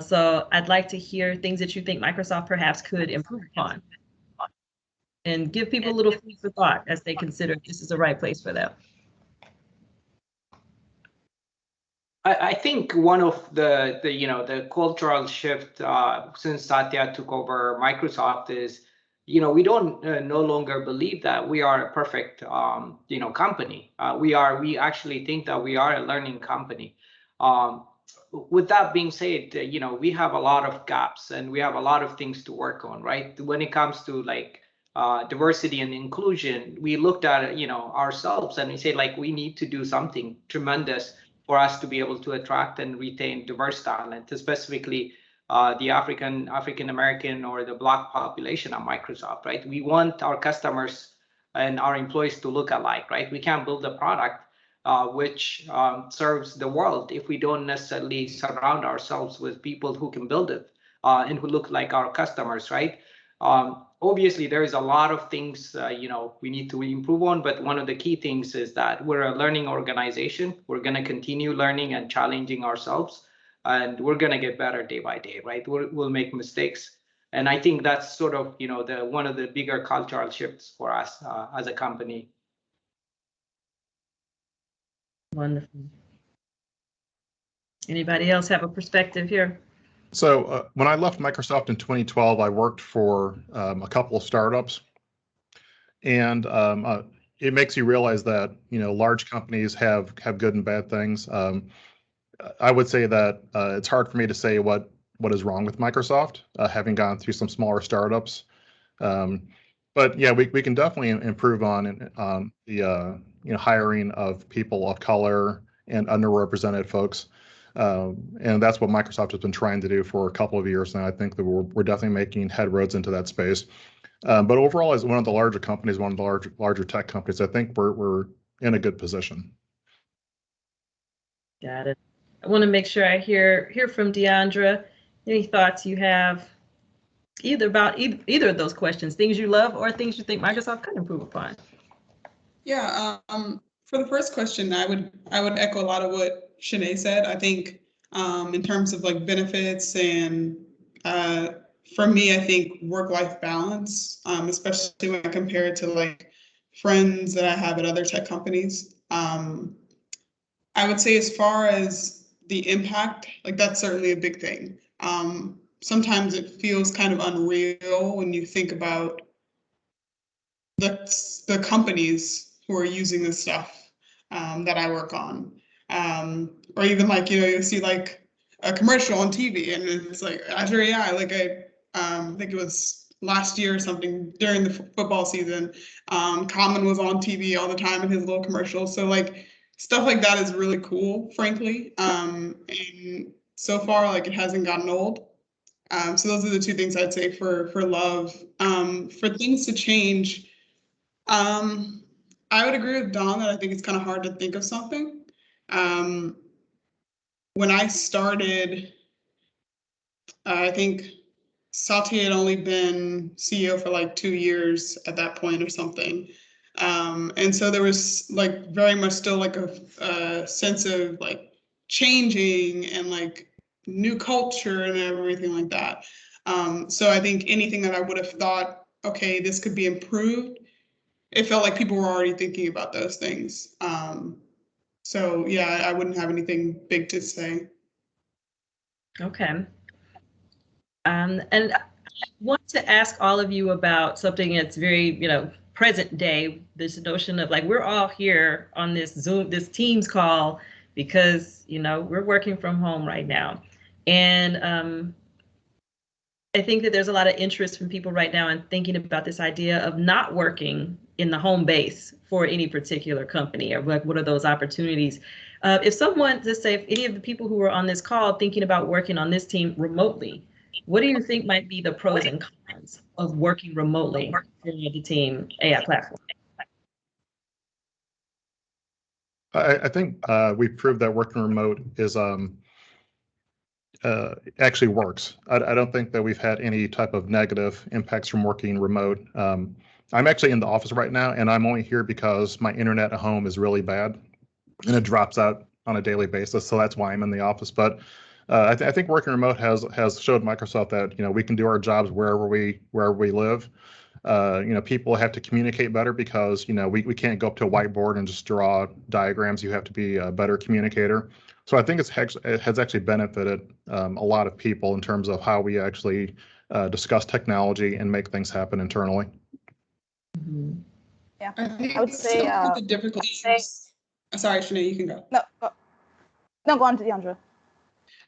So I'd like to hear things that you think Microsoft perhaps could improve upon and give people a little food for thought as they consider if this is the right place for them. I think one of the cultural shift since Satya took over Microsoft is, we don't no longer believe that we are a perfect company. We actually think that we are a learning company. With that being said, we have a lot of gaps and we have a lot of things to work on, right? When it comes to like diversity and inclusion, we looked at ourselves and we say like we need to do something tremendous for us to be able to attract and retain diverse talent, specifically the African American or the Black population at Microsoft, right? We want our customers and our employees to look alike, right? We can't build a product which serves the world if we don't necessarily surround ourselves with people who can build it and who look like our customers, right? Obviously, there is a lot of things we need to improve on, but one of the key things is that we're a learning organization. We're going to continue learning and challenging ourselves, and we're going to get better day by day, right? We'll make mistakes, and I think that's sort of one of the bigger cultural shifts for us as a company. Wonderful. Anybody else have a perspective here? So when I left Microsoft in 2012, I worked for a couple of startups, and it makes you realize that large companies have good and bad things. I would say that it's hard for me to say what is wrong with Microsoft, having gone through some smaller startups. But yeah, we can definitely improve on the hiring of people of color and underrepresented folks. And that's what Microsoft has been trying to do for a couple of years now. I think that we're definitely making headroads into that space. But overall, as one of the larger companies, one of the larger tech companies, I think we're in a good position. Got it. I want to make sure I hear from Deandra. Any thoughts you have either about either of those questions, things you love or things you think Microsoft could improve upon? Yeah, for the first question, I would echo a lot of what Shanae said. I think in terms of like benefits and for me, I think work-life balance, especially when I compare it to like friends that I have at other tech companies. I would say as far as the impact, like that's certainly a big thing. Sometimes it feels kind of unreal when you think about the companies who are using the stuff that I work on. Or even like, you see like a commercial on TV and it's like Azure AI, like I think it was last year or something during the football season. Common was on TV all the time in his little commercials. So like stuff like that is really cool, frankly. And so far, like it hasn't gotten old. So those are the two things I'd say for love. For things to change, I would agree with Don that I think it's kind of hard to think of something. When I started, I think Satya had only been CEO for like 2 years at that point or something. And so there was like very much still like a sense of like changing and like new culture and everything like that. So I think anything that I would have thought, okay, this could be improved, it felt like people were already thinking about those things. So yeah, I wouldn't have anything big to say. Okay. And I want to ask all of you about something that's very, present day, this notion of like, we're all here on this Zoom, this Teams call because, we're working from home right now. And I think that there's a lot of interest from people right now in thinking about this idea of not working in the home base for any particular company, or like, what are those opportunities? If someone, just say, if any of the people who are on this call thinking about working on this team remotely, what do you think might be the pros and cons of working remotely for the team AI platform? I think we proved that working remote is actually works. I don't think that we've had any type of negative impacts from working remote. I'm actually in the office right now, and I'm only here because my internet at home is really bad, and it drops out on a daily basis. So that's why I'm in the office. But I think working remote has showed Microsoft that we can do our jobs wherever we live. People have to communicate better because we can't go up to a whiteboard and just draw diagrams. You have to be a better communicator. So I think it has actually benefited a lot of people in terms of how we actually discuss technology and make things happen internally. Mm-hmm. Yeah, I would say some of the difficulties. Sorry, Shanae, you can go. No, go on to Deandra.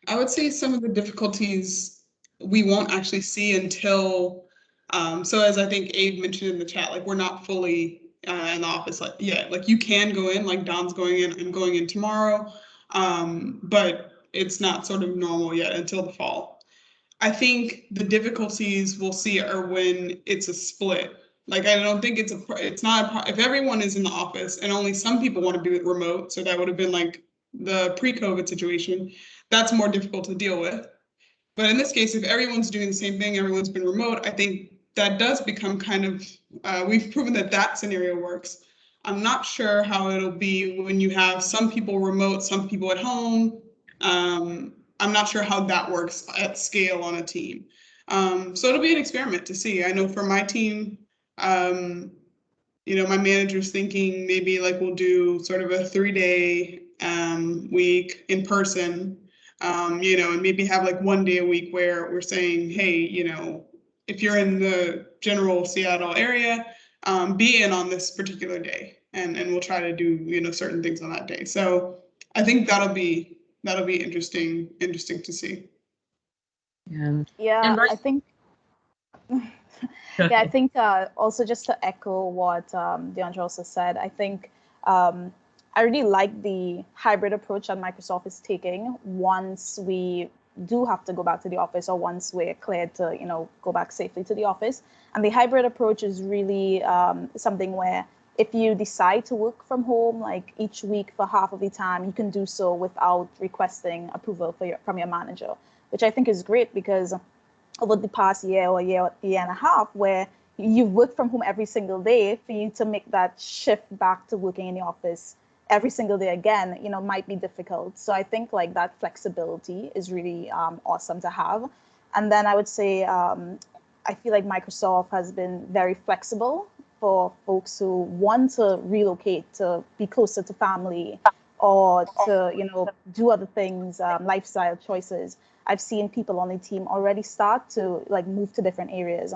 I would say some of the difficulties we won't actually see until, so as I think Abe mentioned in the chat, like we're not fully in the office yet. Like you can go in, like Don's going in, I'm going in tomorrow, but it's not sort of normal yet until the fall. I think the difficulties we'll see are when it's a split. Like, I don't think it's not, if everyone is in the office and only some people want to be remote, so that would have been like the pre-COVID situation, that's more difficult to deal with. But in this case, if everyone's doing the same thing, everyone's been remote, I think that does become kind of, we've proven that that scenario works. I'm not sure how it'll be when you have some people remote, some people at home. I'm not sure how that works at scale on a team. So it'll be an experiment to see. I know for my team, my manager's thinking maybe like we'll do sort of a 3-day week in person, and maybe have like 1 day a week where we're saying, hey, if you're in the general Seattle area, be in on this particular day, and we'll try to do certain things on that day. So I think that'll be interesting to see. Yeah, I think. Yeah, I think also just to echo what DeAndre also said, I think I really like the hybrid approach that Microsoft is taking once we do have to go back to the office, or once we're cleared to go back safely to the office. And the hybrid approach is really something where if you decide to work from home, like each week for half of the time, you can do so without requesting approval from your manager, which I think is great, because over the past year or year and a half, where you've worked from home every single day, for you to make that shift back to working in the office every single day again, might be difficult. So I think like that flexibility is really awesome to have. And then I would say, I feel like Microsoft has been very flexible for folks who want to relocate to be closer to family, or to, do other things, lifestyle choices. I've seen people on the team already start to like move to different areas.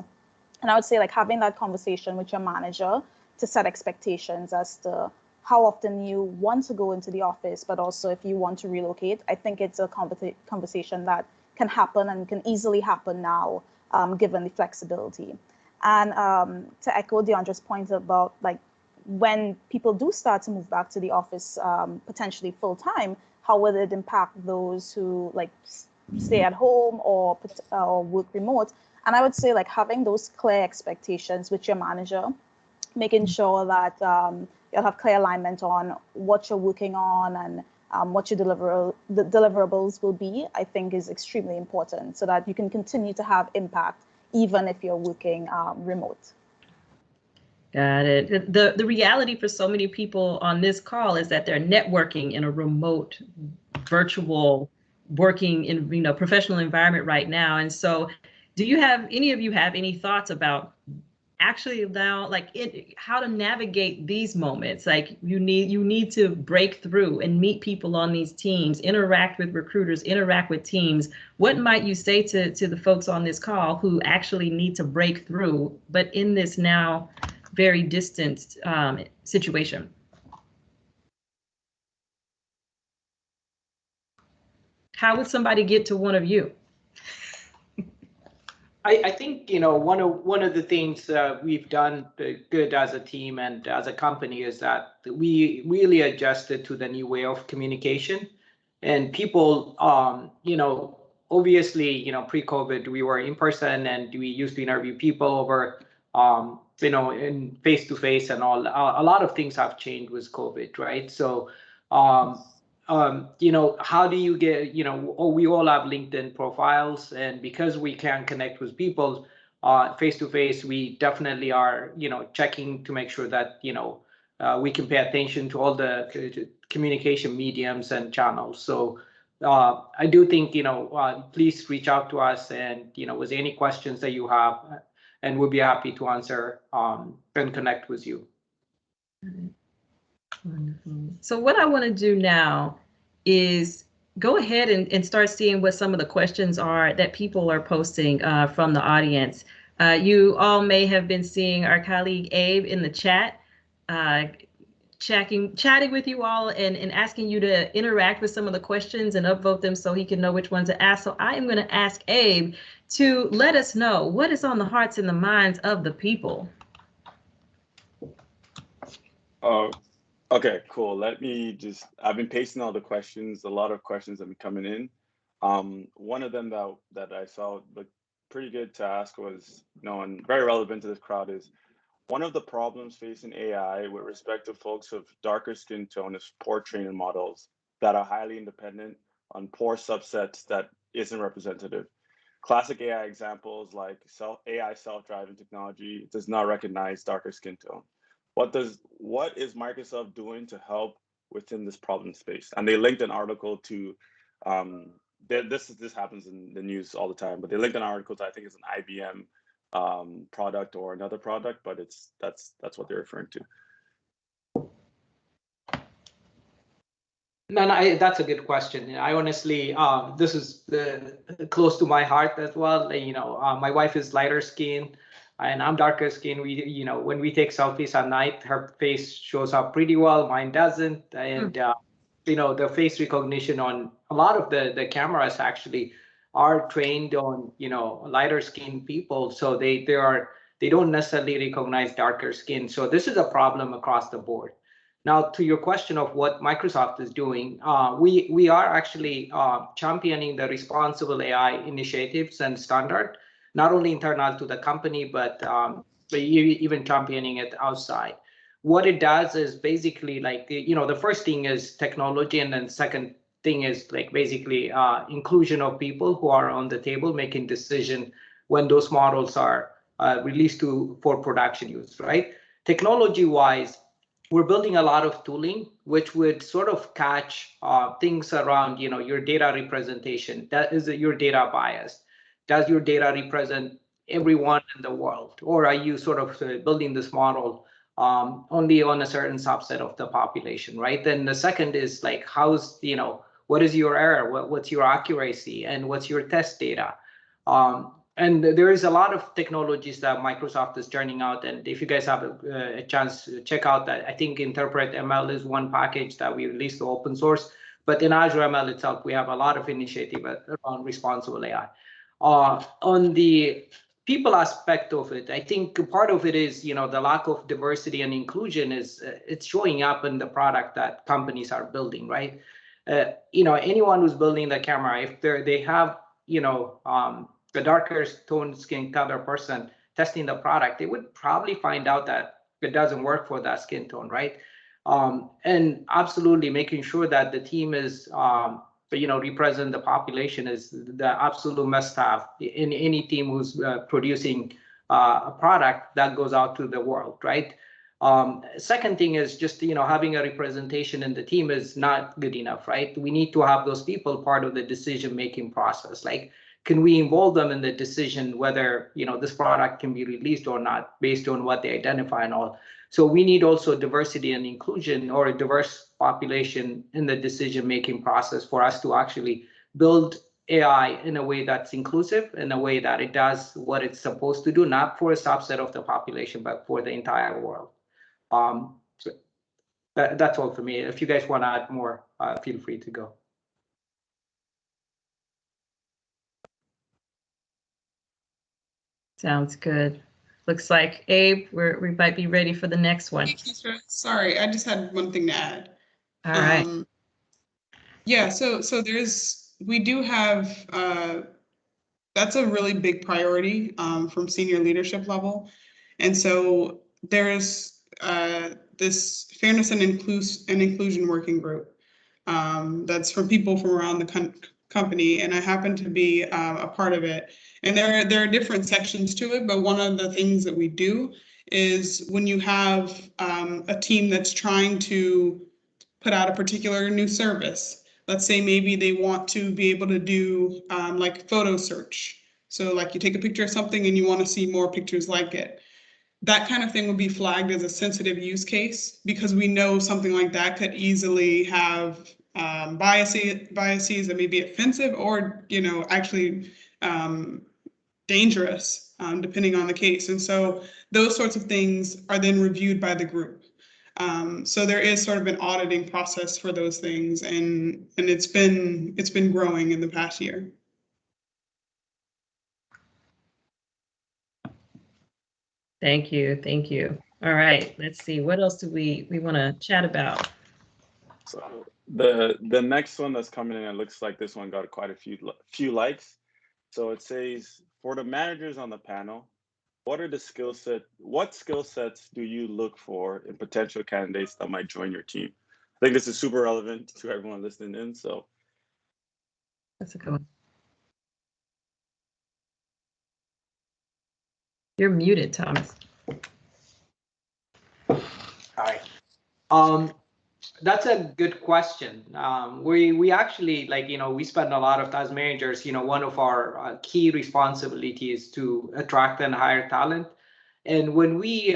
And I would say like having that conversation with your manager to set expectations as to how often you want to go into the office, but also if you want to relocate. I think it's a conversation that can happen and can easily happen now, given the flexibility. And to echo DeAndre's point about like when people do start to move back to the office, potentially full time, how will it impact those who like stay at home or work remote? And I would say like having those clear expectations with your manager, making sure that you'll have clear alignment on what you're working on and what your deliverables will be, I think is extremely important, so that you can continue to have impact even if you're working remote. Got it. The reality for so many people on this call is that they're networking in a remote, virtual, working in professional environment right now. And so, do you have any of you have any thoughts about actually now, like how to navigate these moments? Like you need to break through and meet people on these teams, interact with recruiters, interact with teams. What might you say to the folks on this call who actually need to break through, but in this now very distant situation? How would somebody get to one of you? I think one of the things we've done good as a team and as a company is that we really adjusted to the new way of communication. And people, obviously, pre-COVID we were in person and we used to interview people over, in face to face and all. A lot of things have changed with COVID, right? So. How do you get, we all have LinkedIn profiles, and because we can connect with people face to face, we definitely are, checking to make sure that, we can pay attention to all the communication mediums and channels. So I do think, please reach out to us and, with any questions that you have, and we'll be happy to answer and connect with you. Wonderful. So what I want to do now is go ahead and start seeing what some of the questions are that people are posting from the audience. You all may have been seeing our colleague Abe in the chat, chatting with you all and asking you to interact with some of the questions and upvote them so he can know which ones to ask. So I am going to ask Abe to let us know what is on the hearts and the minds of the people. Okay, cool. I've been pasting all the questions. A lot of questions have been coming in. One of them that I felt looked pretty good to ask was, and very relevant to this crowd, is one of the problems facing AI with respect to folks of darker skin tone is poor training models that are highly independent on poor subsets that isn't representative. Classic AI examples like AI self-driving technology does not recognize darker skin tone. What is Microsoft doing to help within this problem space? And they linked an article to, this happens in the news all the time, but they linked an article to, I think it's an IBM product or another product, but that's what they're referring to. No, that's a good question. I honestly, this is close to my heart as well. My wife is lighter skinned and I'm darker skinned. When we take selfies at night, her face shows up pretty well, mine doesn't. And, the face recognition on a lot of the cameras actually are trained on, lighter skinned people. So they don't necessarily recognize darker skin. So this is a problem across the board. Now, to your question of what Microsoft is doing, we are actually championing the responsible AI initiatives and standard, not only internal to the company, but even championing it outside. What it does is basically the first thing is technology, and then second thing is basically inclusion of people who are on the table making decision when those models are released for production use, right? Technology-wise, we're building a lot of tooling, which would sort of catch things around, your data representation. Is your data biased? Does your data represent everyone in the world? Or are you sort of building this model only on a certain subset of the population, right? Then the second is what is your error? What's your accuracy? And what's your test data? And there is a lot of technologies that Microsoft is turning out. And if you guys have a chance to check out that, I think Interpret ML is one package that we released to open source. But in Azure ML itself, we have a lot of initiative around responsible AI. On the people aspect of it, I think part of it is, the lack of diversity and inclusion it's showing up in the product that companies are building, right? Anyone who's building the camera, if they have, the darker toned skin color person testing the product, they would probably find out that it doesn't work for that skin tone, right? And absolutely making sure that the team is, represent the population is the absolute must-have in any team who's producing a product that goes out to the world, right? Second thing is just, having a representation in the team is not good enough, right? We need to have those people part of the decision-making process. Can we involve them in the decision whether this product can be released or not based on what they identify and all? So we need also diversity and inclusion, or a diverse population in the decision-making process for us to actually build AI in a way that's inclusive, in a way that it does what it's supposed to do, not for a subset of the population, but for the entire world. So that's all for me. If you guys want to add more, feel free to go. Sounds good. Looks like, Abe, we might be ready for the next one. Sorry, I just had one thing to add. All right. Yeah, so we do have, that's a really big priority from senior leadership level. And so there's this fairness and inclusion working group that's from people from around the company, and I happen to be a part of it. And there are different sections to it, but one of the things that we do is when you have a team that's trying to put out a particular new service, let's say maybe they want to be able to do like photo search. So like you take a picture of something and you want to see more pictures like it. That kind of thing would be flagged as a sensitive use case, because we know something like that could easily have biases that may be offensive or, actually dangerous, depending on the case. And so those sorts of things are then reviewed by the group. So there is sort of an auditing process for those things, and it's been growing in the past year. Thank you. All right, let's see. What else do we want to chat about? So The next one that's coming in, it looks like this one got quite a few likes. So it says, for the managers on the panel, what skill sets do you look for in potential candidates that might join your team? I think this is super relevant to everyone listening in. So that's a good one. You're muted, Thomas. Hi. That's a good question. We actually, like, we spend a lot of time as managers, one of our key responsibilities is to attract and hire talent. And when we,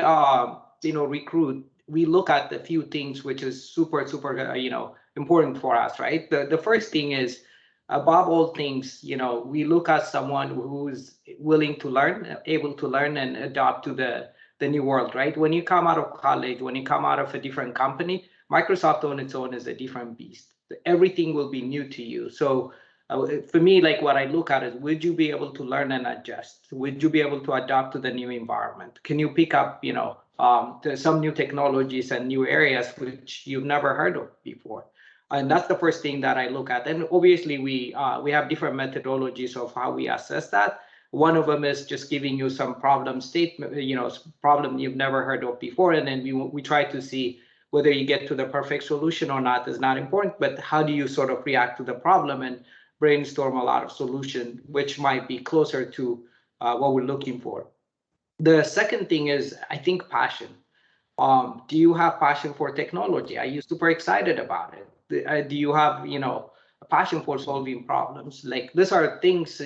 recruit, we look at a few things, which is super, important for us, right? The first thing is, above all things, we look at someone who's willing to learn, able to learn and adapt to the new world, right? When you come out of college, when you come out of a different company, Microsoft on its own is a different beast. Everything will be new to you. So for me, like, what I look at is, would you be able to learn and adjust? Would you be able to adapt to the new environment? Can you pick up, some new technologies and new areas which you've never heard of before? And that's the first thing that I look at. And obviously, we have different methodologies of how we assess that. One of them is just giving you some problem statement, problem you've never heard of before, and then we try to see whether you get to the perfect solution or not is not important, but how do you sort of react to the problem and brainstorm a lot of solution, which might be closer to what we're looking for. The second thing is, I think, passion. Do you have passion for technology? Are you super excited about it? Do you have, a passion for solving problems? Like, these are things,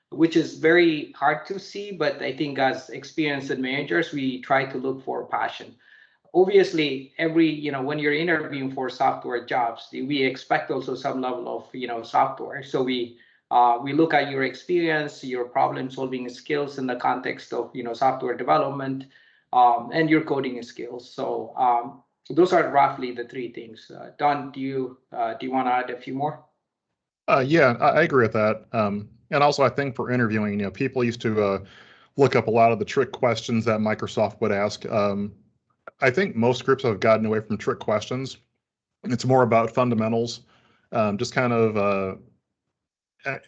which is very hard to see, but I think as experienced managers, we try to look for passion. Obviously, when you're interviewing for software jobs, we expect also some level of, software. So we look at your experience, your problem solving skills in the context of, software development, and your coding skills. So those are roughly the three things. Don, do you want to add a few more? Yeah, I agree with that. And also, I think for interviewing, people used to look up a lot of the trick questions that Microsoft would ask. I think most groups have gotten away from trick questions. It's more about fundamentals, just kind of, I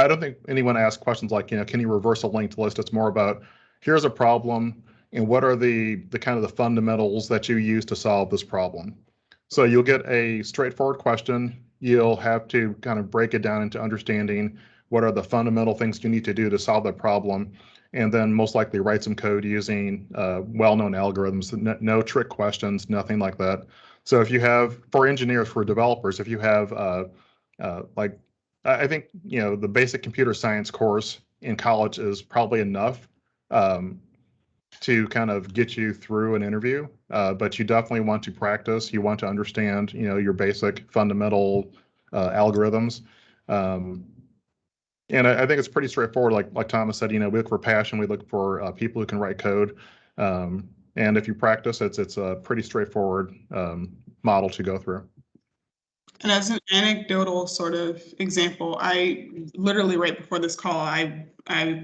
don't think anyone asks questions like, can you reverse a linked list? It's more about, here's a problem, and what are the kind of the fundamentals that you use to solve this problem? So you'll get a straightforward question. You'll have to kind of break it down into understanding what are the fundamental things you need to do to solve that problem, and then most likely write some code using well-known algorithms. No trick questions, nothing like that. So if you have, for engineers, for developers, if you have I think, the basic computer science course in college is probably enough to kind of get you through an interview, but you definitely want to practice. You want to understand, your basic fundamental algorithms. And I think it's pretty straightforward. Like Thomas said, we look for passion. We look for people who can write code. And if you practice, it's a pretty straightforward model to go through. And as an anecdotal sort of example, I literally right before this call, I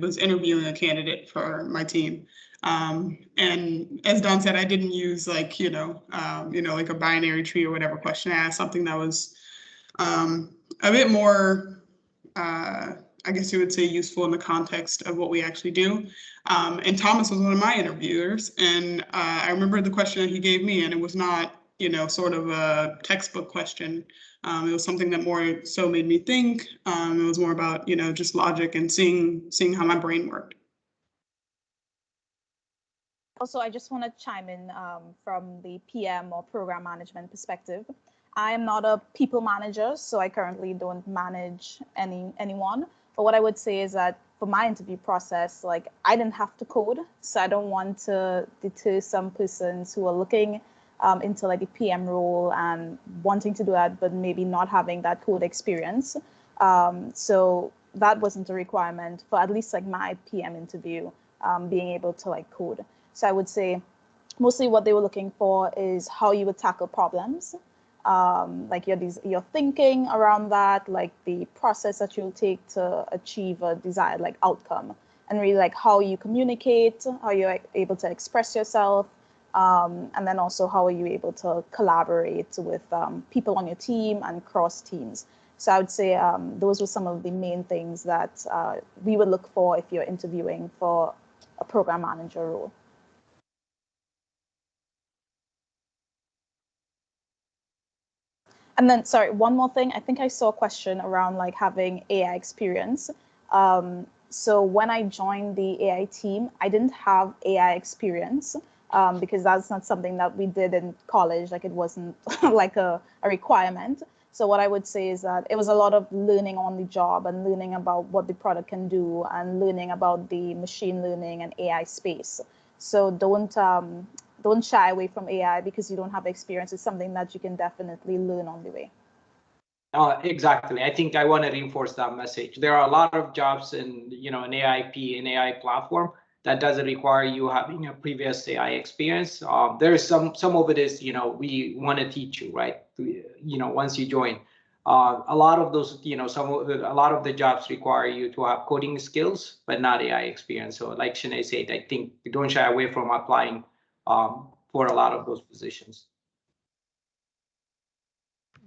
was interviewing a candidate for my team. And as Don said, I didn't use like, like a binary tree or whatever question. I asked something that was a bit more, I guess you would say, useful in the context of what we actually do. And Thomas was one of my interviewers. And I remember the question that he gave me, and it was not, sort of a textbook question. It was something that more so made me think. It was more about, just logic and seeing how my brain worked. Also, I just want to chime in from the PM or program management perspective. I am not a people manager, so I currently don't manage anyone. But what I would say is that for my interview process, like, I didn't have to code, so I don't want to deter some persons who are looking into like the PM role and wanting to do that, but maybe not having that code experience. So that wasn't a requirement for at least like my PM interview, being able to like code. So I would say mostly what they were looking for is how you would tackle problems, like your thinking around that, like the process that you'll take to achieve a desired like outcome, and really like how you communicate, how you're able to express yourself, And then also, how are you able to collaborate with people on your team and cross teams? So I would say those were some of the main things that we would look for if you're interviewing for a program manager role. And then, sorry, one more thing. I think I saw a question around like having AI experience. So when I joined the AI team, I didn't have AI experience because that's not something that we did in college. Like it wasn't like a requirement. So what I would say is that it was a lot of learning on the job and learning about what the product can do and learning about the machine learning and AI space. So don't shy away from AI because you don't have experience. It's something that you can definitely learn on the way. Exactly. I think I want to reinforce that message. There are a lot of jobs in, an AIP, an AI platform that doesn't require you having a previous AI experience. There is some of it is, we want to teach you, right? Once you join. A lot of those, a lot of the jobs require you to have coding skills, but not AI experience. So like Shanae said, I think don't shy away from applying for a lot of those positions.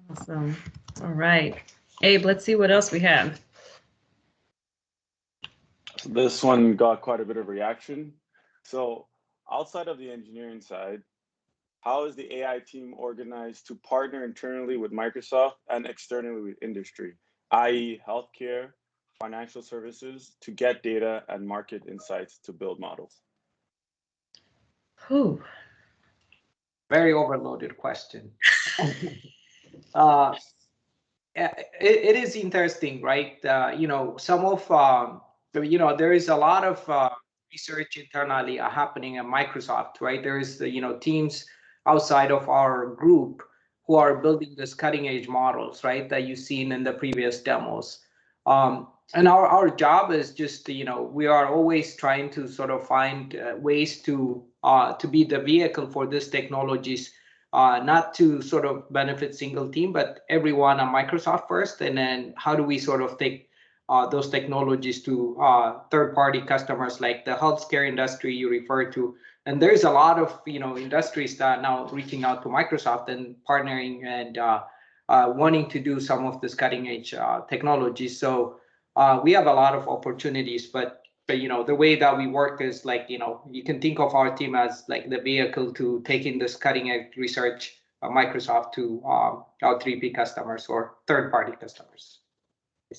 Awesome. All right. Abe, let's see what else we have. So this one got quite a bit of reaction. So outside of the engineering side, how is the AI team organized to partner internally with Microsoft and externally with industry, i.e. healthcare, financial services, to get data and market insights to build models? Whew. Very overloaded question. It is interesting, right? Some of, there is a lot of research internally happening at Microsoft, right? There is, teams outside of our group who are building this cutting edge models, right? That you've seen in the previous demos. And our job is just, we are always trying to sort of find ways to be the vehicle for these technologies. Not to sort of benefit single team, but everyone on Microsoft first. And then how do we sort of take those technologies to third-party customers like the healthcare industry you referred to. And there's a lot of industries that are now reaching out to Microsoft and partnering and wanting to do some of this cutting-edge technologies. So we have a lot of opportunities, but the way that we work is like, you can think of our team as like the vehicle to taking this cutting edge research Microsoft to our 3P customers or third party customers.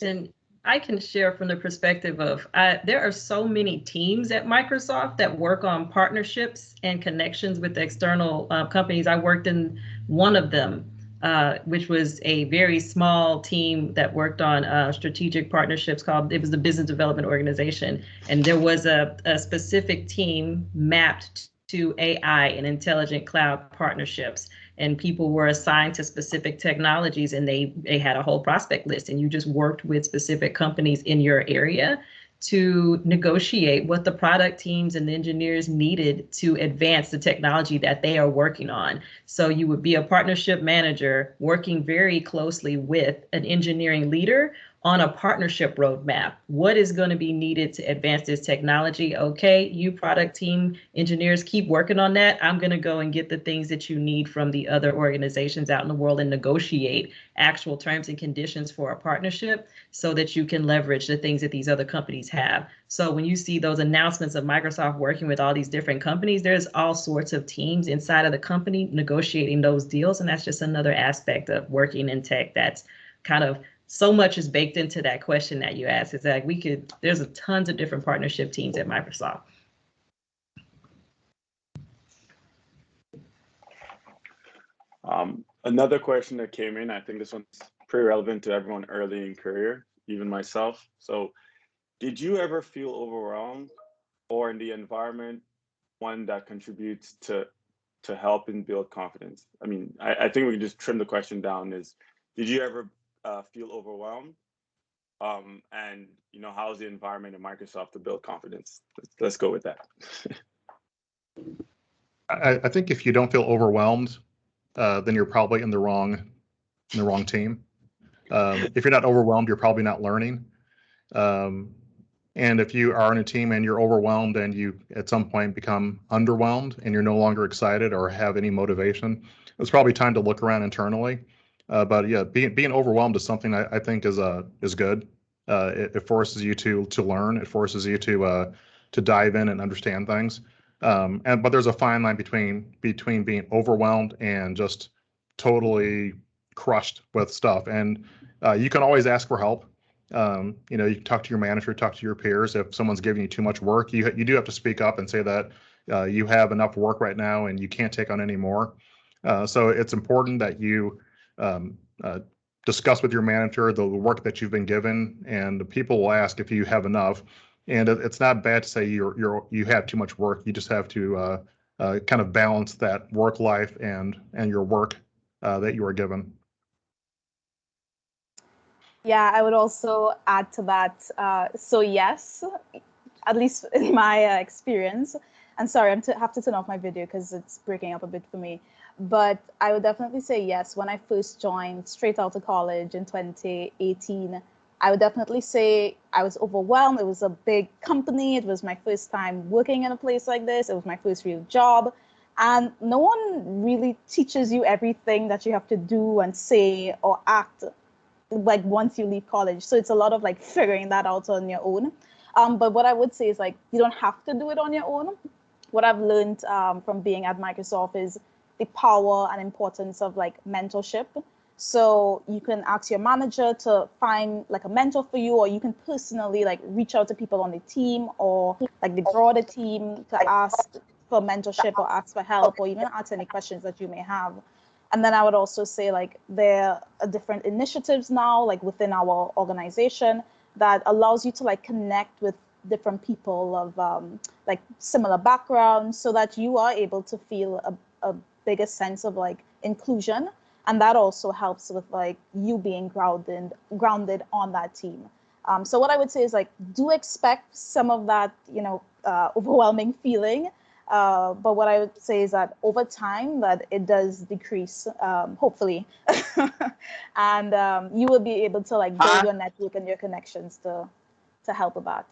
And I can share from the perspective of there are so many teams at Microsoft that work on partnerships and connections with external companies. I worked in one of them, which was a very small team that worked on strategic partnerships it was the Business Development Organization. And there was a specific team mapped to AI and intelligent cloud partnerships. And people were assigned to specific technologies and they had a whole prospect list and you just worked with specific companies in your area to negotiate what the product teams and the engineers needed to advance the technology that they are working on. So you would be a partnership manager working very closely with an engineering leader on a partnership roadmap. What is going to be needed to advance this technology? Okay, you product team engineers keep working on that. I'm going to go and get the things that you need from the other organizations out in the world and negotiate actual terms and conditions for a partnership so that you can leverage the things that these other companies have. So when you see those announcements of Microsoft working with all these different companies, there's all sorts of teams inside of the company negotiating those deals. And that's just another aspect of working in tech that's kind of so much is baked into that question that you asked. It's like there's a tons of different partnership teams at Microsoft. Another question that came in, I think this one's pretty relevant to everyone early in career, even myself. So did you ever feel overwhelmed or in the environment, one that contributes to helping build confidence? I mean, I think we can just trim the question down is, did you ever feel overwhelmed? And how's the environment in Microsoft to build confidence? Let's go with that. I think if you don't feel overwhelmed, then you're probably in the wrong team. If you're not overwhelmed, you're probably not learning. And And if you are in a team and you're overwhelmed and you at some point become underwhelmed and you're no longer excited or have any motivation, it's probably time to look around internally. But yeah, being overwhelmed is something I think is good. It forces you to learn. It forces you to dive in and understand things. But there's a fine line between being overwhelmed and just totally crushed with stuff. And you can always ask for help. You know, you can talk to your manager, talk to your peers. If someone's giving you too much work, you do have to speak up and say that you have enough work right now and you can't take on any more. So it's important that you discuss with your manager the work that you've been given, and people will ask if you have enough. And it's not bad to say you have too much work. You just have to kind of balance that work life and your work that you are given. Yeah, I would also add to that. So yes, at least in my experience, and sorry, have to turn off my video because it's breaking up a bit for me. But I would definitely say yes. When I first joined straight out of college in 2018, I would definitely say I was overwhelmed. It was a big company. It was my first time working in a place like this. It was my first real job. And no one really teaches you everything that you have to do and say or act like once you leave college. So it's a lot of like figuring that out on your own. But what I would say is like, you don't have to do it on your own. What I've learned from being at Microsoft is the power and importance of like mentorship. So you can ask your manager to find like a mentor for you, or you can personally like reach out to people on the team or like the broader team to ask for mentorship or ask for help or even ask any questions that you may have. And then I would also say like there are different initiatives now like within our organization that allows you to like connect with different people of like similar backgrounds so that you are able to feel a bigger sense of like inclusion. And that also helps with like you being grounded on that team. So what I would say is like, do expect some of that, you know, overwhelming feeling. But what I would say is that over time that it does decrease, hopefully. And you will be able to like build your network and your connections to help with that.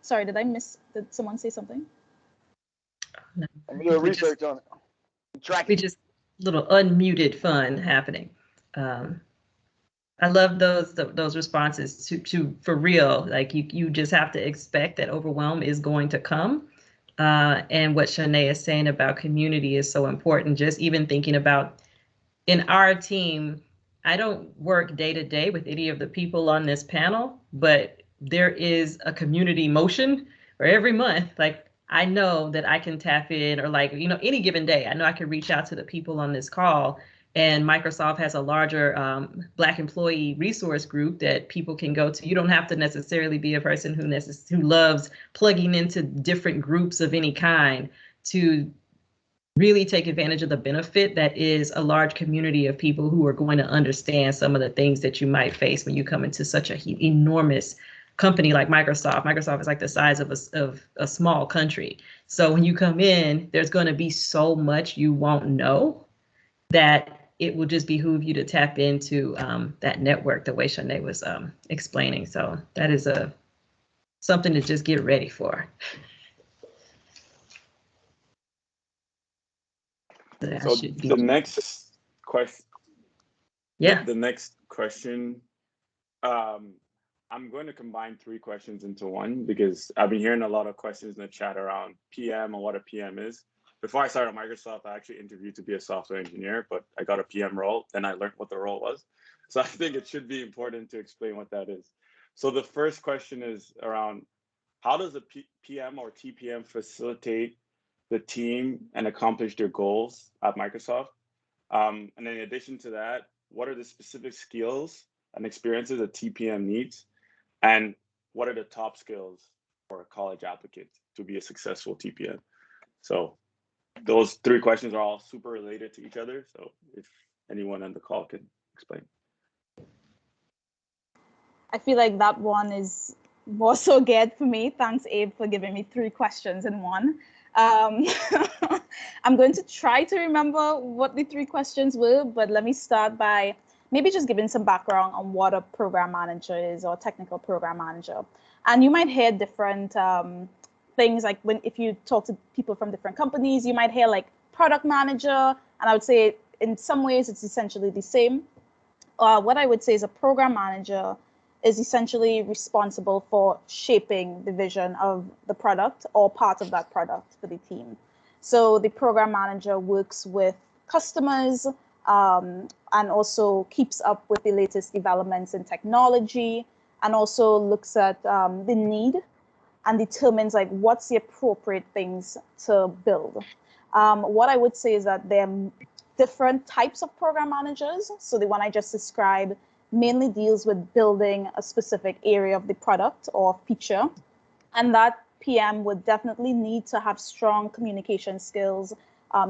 Sorry, did someone say something? No. I'm doing research on it. We just little unmuted fun happening. I love those responses to for real. Like you just have to expect that overwhelm is going to come. And what Shanae is saying about community is so important. Just even thinking about in our team, I don't work day to day with any of the people on this panel, but there is a community motion where every month, like I know that I can tap in, or like, you know, any given day, I know I can reach out to the people on this call. And Microsoft has a larger Black employee resource group that people can go to. You don't have to necessarily be a person who loves plugging into different groups of any kind to really take advantage of the benefit that is a large community of people who are going to understand some of the things that you might face when you come into such an enormous company like Microsoft. Microsoft is like the size of a small country. So when you come in, there's going to be so much you won't know that it will just behoove you to tap into that network the way Shanae was explaining. So that is something to just get ready for. So the next question. Yeah. The next question. I'm going to combine 3 questions into one because I've been hearing a lot of questions in the chat around PM and what a PM is. Before I started at Microsoft, I actually interviewed to be a software engineer, but I got a PM role. Then I learned what the role was. So I think it should be important to explain what that is. So the first question is around how does a PM or TPM facilitate the team and accomplish their goals at Microsoft? And in addition to that, what are the specific skills and experiences a TPM needs? And what are the top skills for a college applicant to be a successful TPM? So those 3 questions are all super related to each other. So if anyone on the call can explain. I feel like that one is more so good for me. Thanks, Abe, for giving me 3 questions in one. I'm going to try to remember what the 3 questions were, but let me start by maybe just giving some background on what a program manager is or technical program manager. And you might hear different things, like if you talk to people from different companies, you might hear like product manager, and I would say in some ways it's essentially the same. What I would say is a program manager is essentially responsible for shaping the vision of the product or part of that product for the team. So the program manager works with customers and also keeps up with the latest developments in technology, and also looks at the need and determines like what's the appropriate things to build. What I would say is that there are different types of program managers. So the one I just described mainly deals with building a specific area of the product or feature. And that PM would definitely need to have strong communication skills,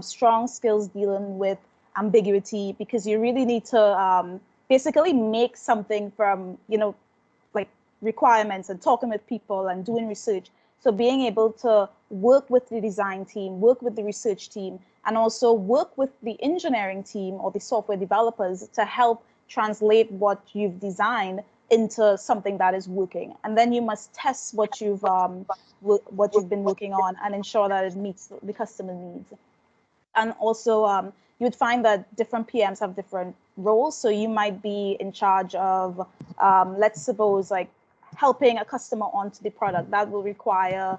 strong skills dealing with ambiguity, because you really need to basically make something from, like requirements and talking with people and doing research. So being able to work with the design team, work with the research team, and also work with the engineering team or the software developers to help translate what you've designed into something that is working. And then you must test what you've been working on and ensure that it meets the customer needs. And also you would find that different PMs have different roles. So you might be in charge of, let's suppose, like helping a customer onto the product. That will require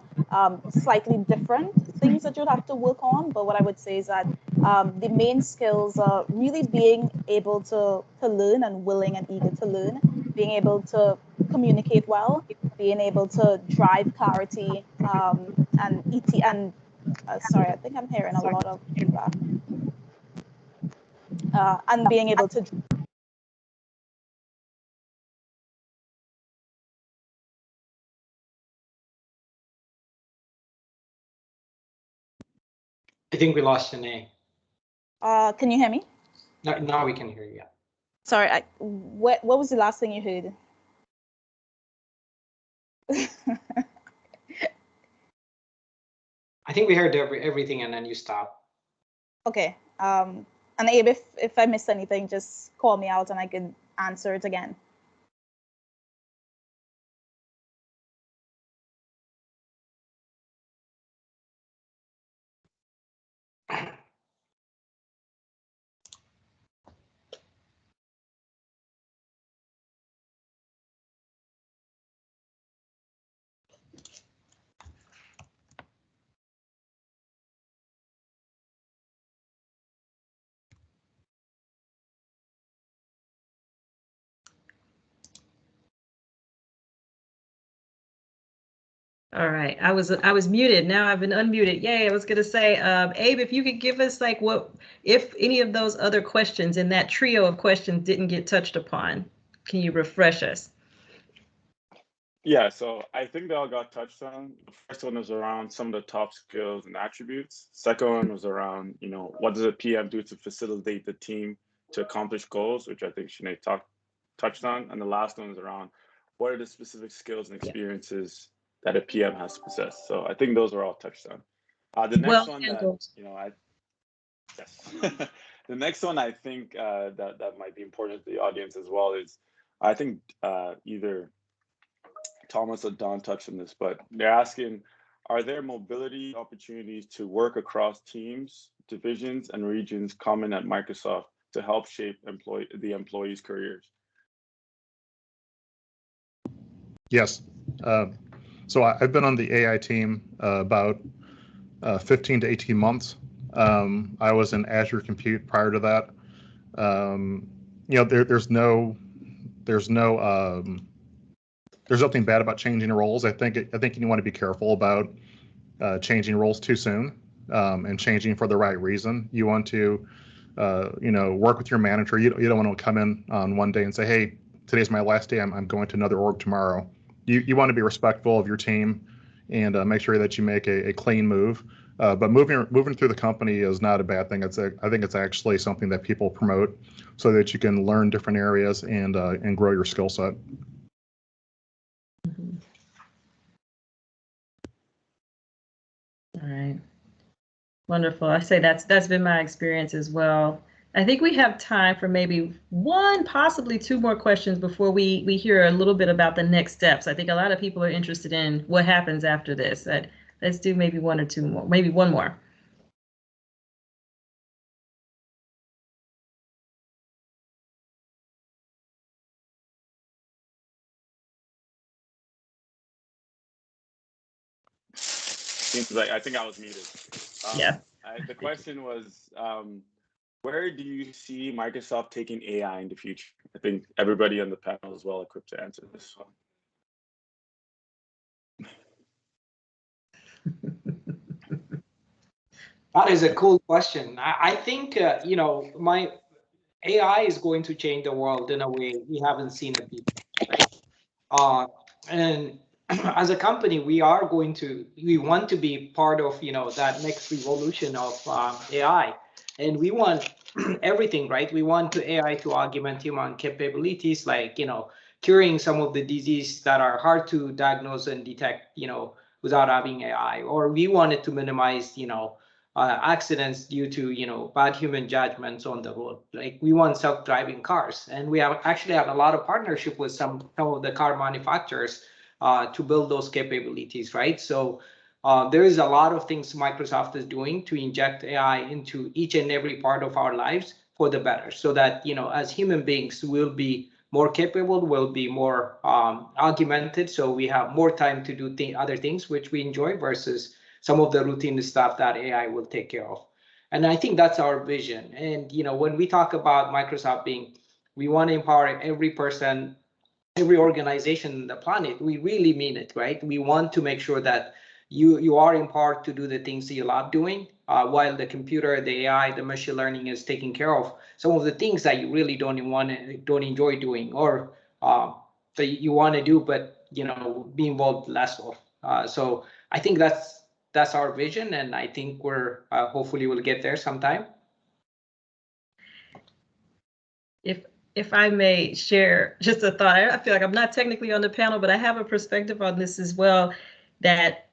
slightly different things that you'll have to work on. But what I would say is that the main skills are really being able to learn and willing and eager to learn, being able to communicate well, being able to drive clarity, sorry, I think I'm hearing a lot of feedback. And being able to I think we lost Shanae. can you hear me? Now we can hear you. Sorry, what was the last thing you heard? I think we heard everything and then you stopped. Okay. And Abe, if I missed anything, just call me out and I can answer it again. All right, I was muted. Now I've been unmuted. Yay! I was gonna say, Abe, if you could give us like what if any of those other questions in that trio of questions didn't get touched upon, can you refresh us? Yeah, so I think they all got touched on. The first one was around some of the top skills and attributes. Second one was around, what does a PM do to facilitate the team to accomplish goals, which I think Shanae touched on. And the last one was around what are the specific skills and experiences that a PM has to possess. So I think those are all touched on. The next one that, yes. The next one I think that might be important to the audience as well is, I think either Thomas or Don touched on this, but they're asking, are there mobility opportunities to work across teams, divisions, and regions common at Microsoft to help shape the employees' careers? Yes. So I've been on the AI team about 15 to 18 months. I was in Azure Compute prior to that. There's nothing bad about changing roles. I think you want to be careful about changing roles too soon and changing for the right reason. You want to, work with your manager. You don't want to come in on one day and say, "Hey, today's my last day. I'm going to another org tomorrow." You want to be respectful of your team and make sure that you make a clean move. But moving through the company is not a bad thing. I think it's actually something that people promote so that you can learn different areas and grow your skill set. All right. Wonderful. I say that's been my experience as well. I think we have time for maybe one, possibly two more questions before we hear a little bit about the next steps. I think a lot of people are interested in what happens after this. Let's do maybe one or two more, maybe one more. Seems like I think I was muted. Yeah. The question was, where do you see Microsoft taking AI in the future? I think everybody on the panel is well equipped to answer this one. That is a cool question. I think, my AI is going to change the world in a way we haven't seen it before, right? And as a company, we want to be part of, that next revolution of AI. And we want everything, right? We want AI to augment human capabilities, like, curing some of the diseases that are hard to diagnose and detect, without having AI. Or we want it to minimize, accidents due to bad human judgments on the road. Like, we want self-driving cars, and we actually have a lot of partnership with some of the car manufacturers to build those capabilities, right? So there is a lot of things Microsoft is doing to inject AI into each and every part of our lives for the better, so that as human beings we'll be more capable, we'll be more augmented, so we have more time to do other things which we enjoy versus some of the routine stuff that AI will take care of. And I think that's our vision. And when we talk about Microsoft we want to empower every person, every organization on the planet, we really mean it, right? We want to make sure that you are empowered to do the things that you love doing, while the computer, the AI, the machine learning is taking care of some of the things that you really don't enjoy doing, or that you want to do, but be involved less of. So I think that's our vision, and I think we're hopefully we'll get there sometime. If I may share just a thought, I feel like I'm not technically on the panel, but I have a perspective on this as well, that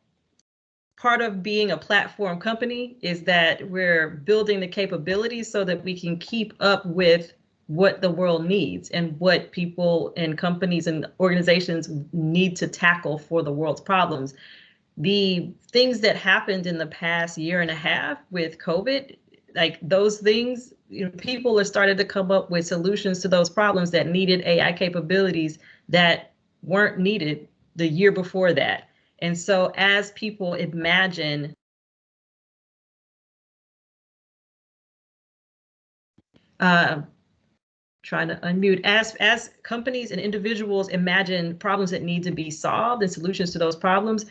part of being a platform company is that we're building the capabilities so that we can keep up with what the world needs and what people and companies and organizations need to tackle for the world's problems. The things that happened in the past year and a half with COVID, like those things, people are starting to come up with solutions to those problems that needed AI capabilities that weren't needed the year before that. And so as people imagine trying to unmute, as companies and individuals imagine problems that need to be solved and solutions to those problems,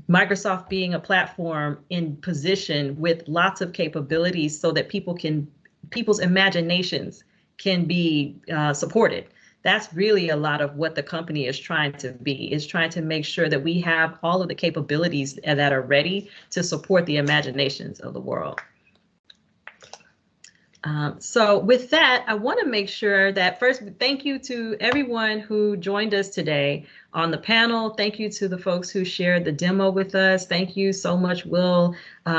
Microsoft being a platform in position with lots of capabilities so that people's imaginations can be supported. That's really a lot of what the company is trying to be, is trying to make sure that we have all of the capabilities that are ready to support the imaginations of the world. So with that, I want to make sure that first, thank you to everyone who joined us today on the panel. Thank you to the folks who shared the demo with us. Thank you so much, Will,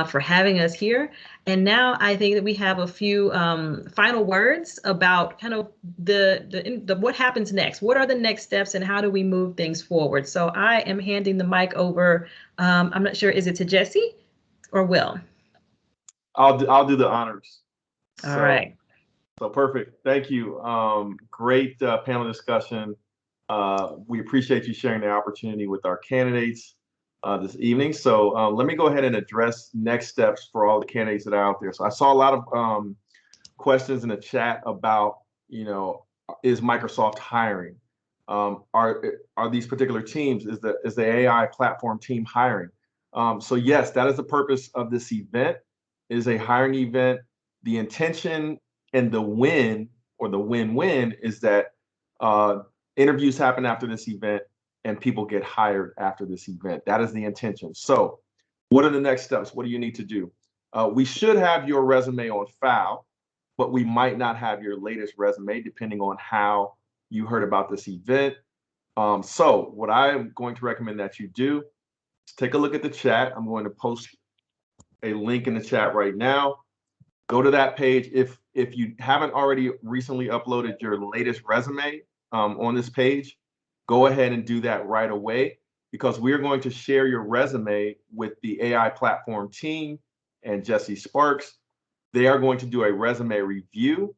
for having us here. And now I think that we have a few final words about kind of the what happens next. What are the next steps and how do we move things forward? So I am handing the mic over. I'm not sure, is it to Jesse or Will? I'll do the honors. All right. So perfect. Thank you. Great panel discussion. We appreciate you sharing the opportunity with our candidates this evening. So let me go ahead and address next steps for all the candidates that are out there. So I saw a lot of questions in the chat about, is Microsoft hiring? Are these particular teams, is the AI platform team hiring? So yes, that is the purpose of this event, is a hiring event. The intention and the win, or the win-win, is that interviews happen after this event and people get hired after this event. That is the intention. So what are the next steps? What do you need to do? We should have your resume on file, but we might not have your latest resume depending on how you heard about this event. So what I'm going to recommend that you do is take a look at the chat. I'm going to post a link in the chat right now. Go to that page. If if you haven't already recently uploaded your latest resume on this page, go ahead and do that right away, because we're going to share your resume with the AI platform team and Jesse Sparks. They are going to do a resume review,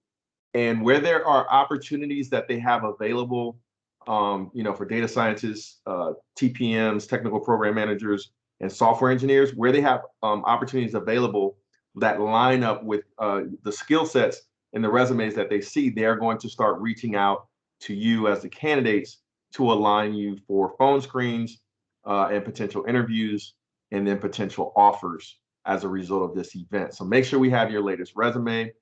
and where there are opportunities that they have available, for data scientists, TPMs, technical program managers, and software engineers, where they have opportunities available that line up with the skill sets and the resumes that they see, they are going to start reaching out to you as the candidates to align you for phone screens and potential interviews, and then potential offers as a result of this event. So make sure we have your latest resume.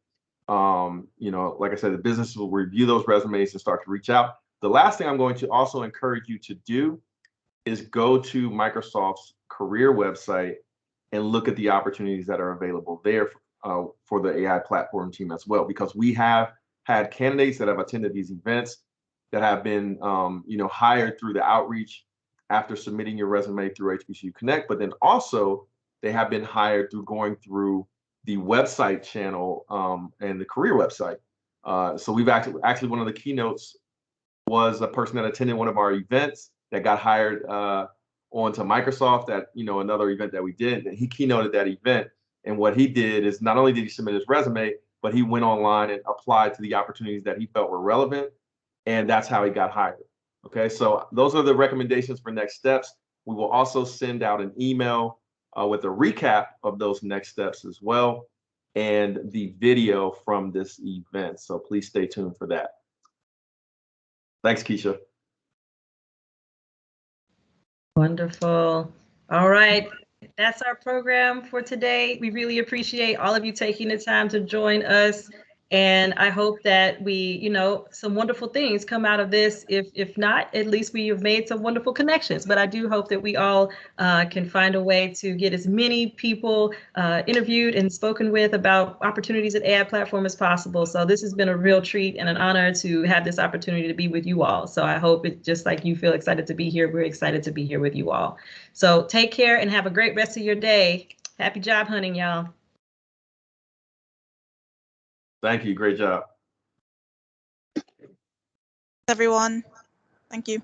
Like I said, the business will review those resumes and start to reach out. The last thing I'm going to also encourage you to do is go to Microsoft's career website and look at the opportunities that are available there for the AI platform team as well, because we have had candidates that have attended these events that have been hired through the outreach after submitting your resume through HBCU Connect, but then also they have been hired through going through the website channel and the career website. So we've actually one of the keynotes was a person that attended one of our events that got hired onto Microsoft at another event that we did, and he keynoted that event. And what he did is not only did he submit his resume, but he went online and applied to the opportunities that he felt were relevant, and that's how he got hired. Okay, so those are the recommendations for next steps. We will also send out an email with a recap of those next steps as well, and the video from this event. So please stay tuned for that. Thanks, Keisha. Wonderful. All right. That's our program for today. We really appreciate all of you taking the time to join us. And I hope that we, some wonderful things come out of this. If not, at least we have made some wonderful connections. But I do hope that we all can find a way to get as many people interviewed and spoken with about opportunities at AI platform as possible. So this has been a real treat and an honor to have this opportunity to be with you all. So I hope it's just like you feel excited to be here. We're excited to be here with you all. So take care and have a great rest of your day. Happy job hunting, y'all. Thank you. Great job. Everyone. Thank you.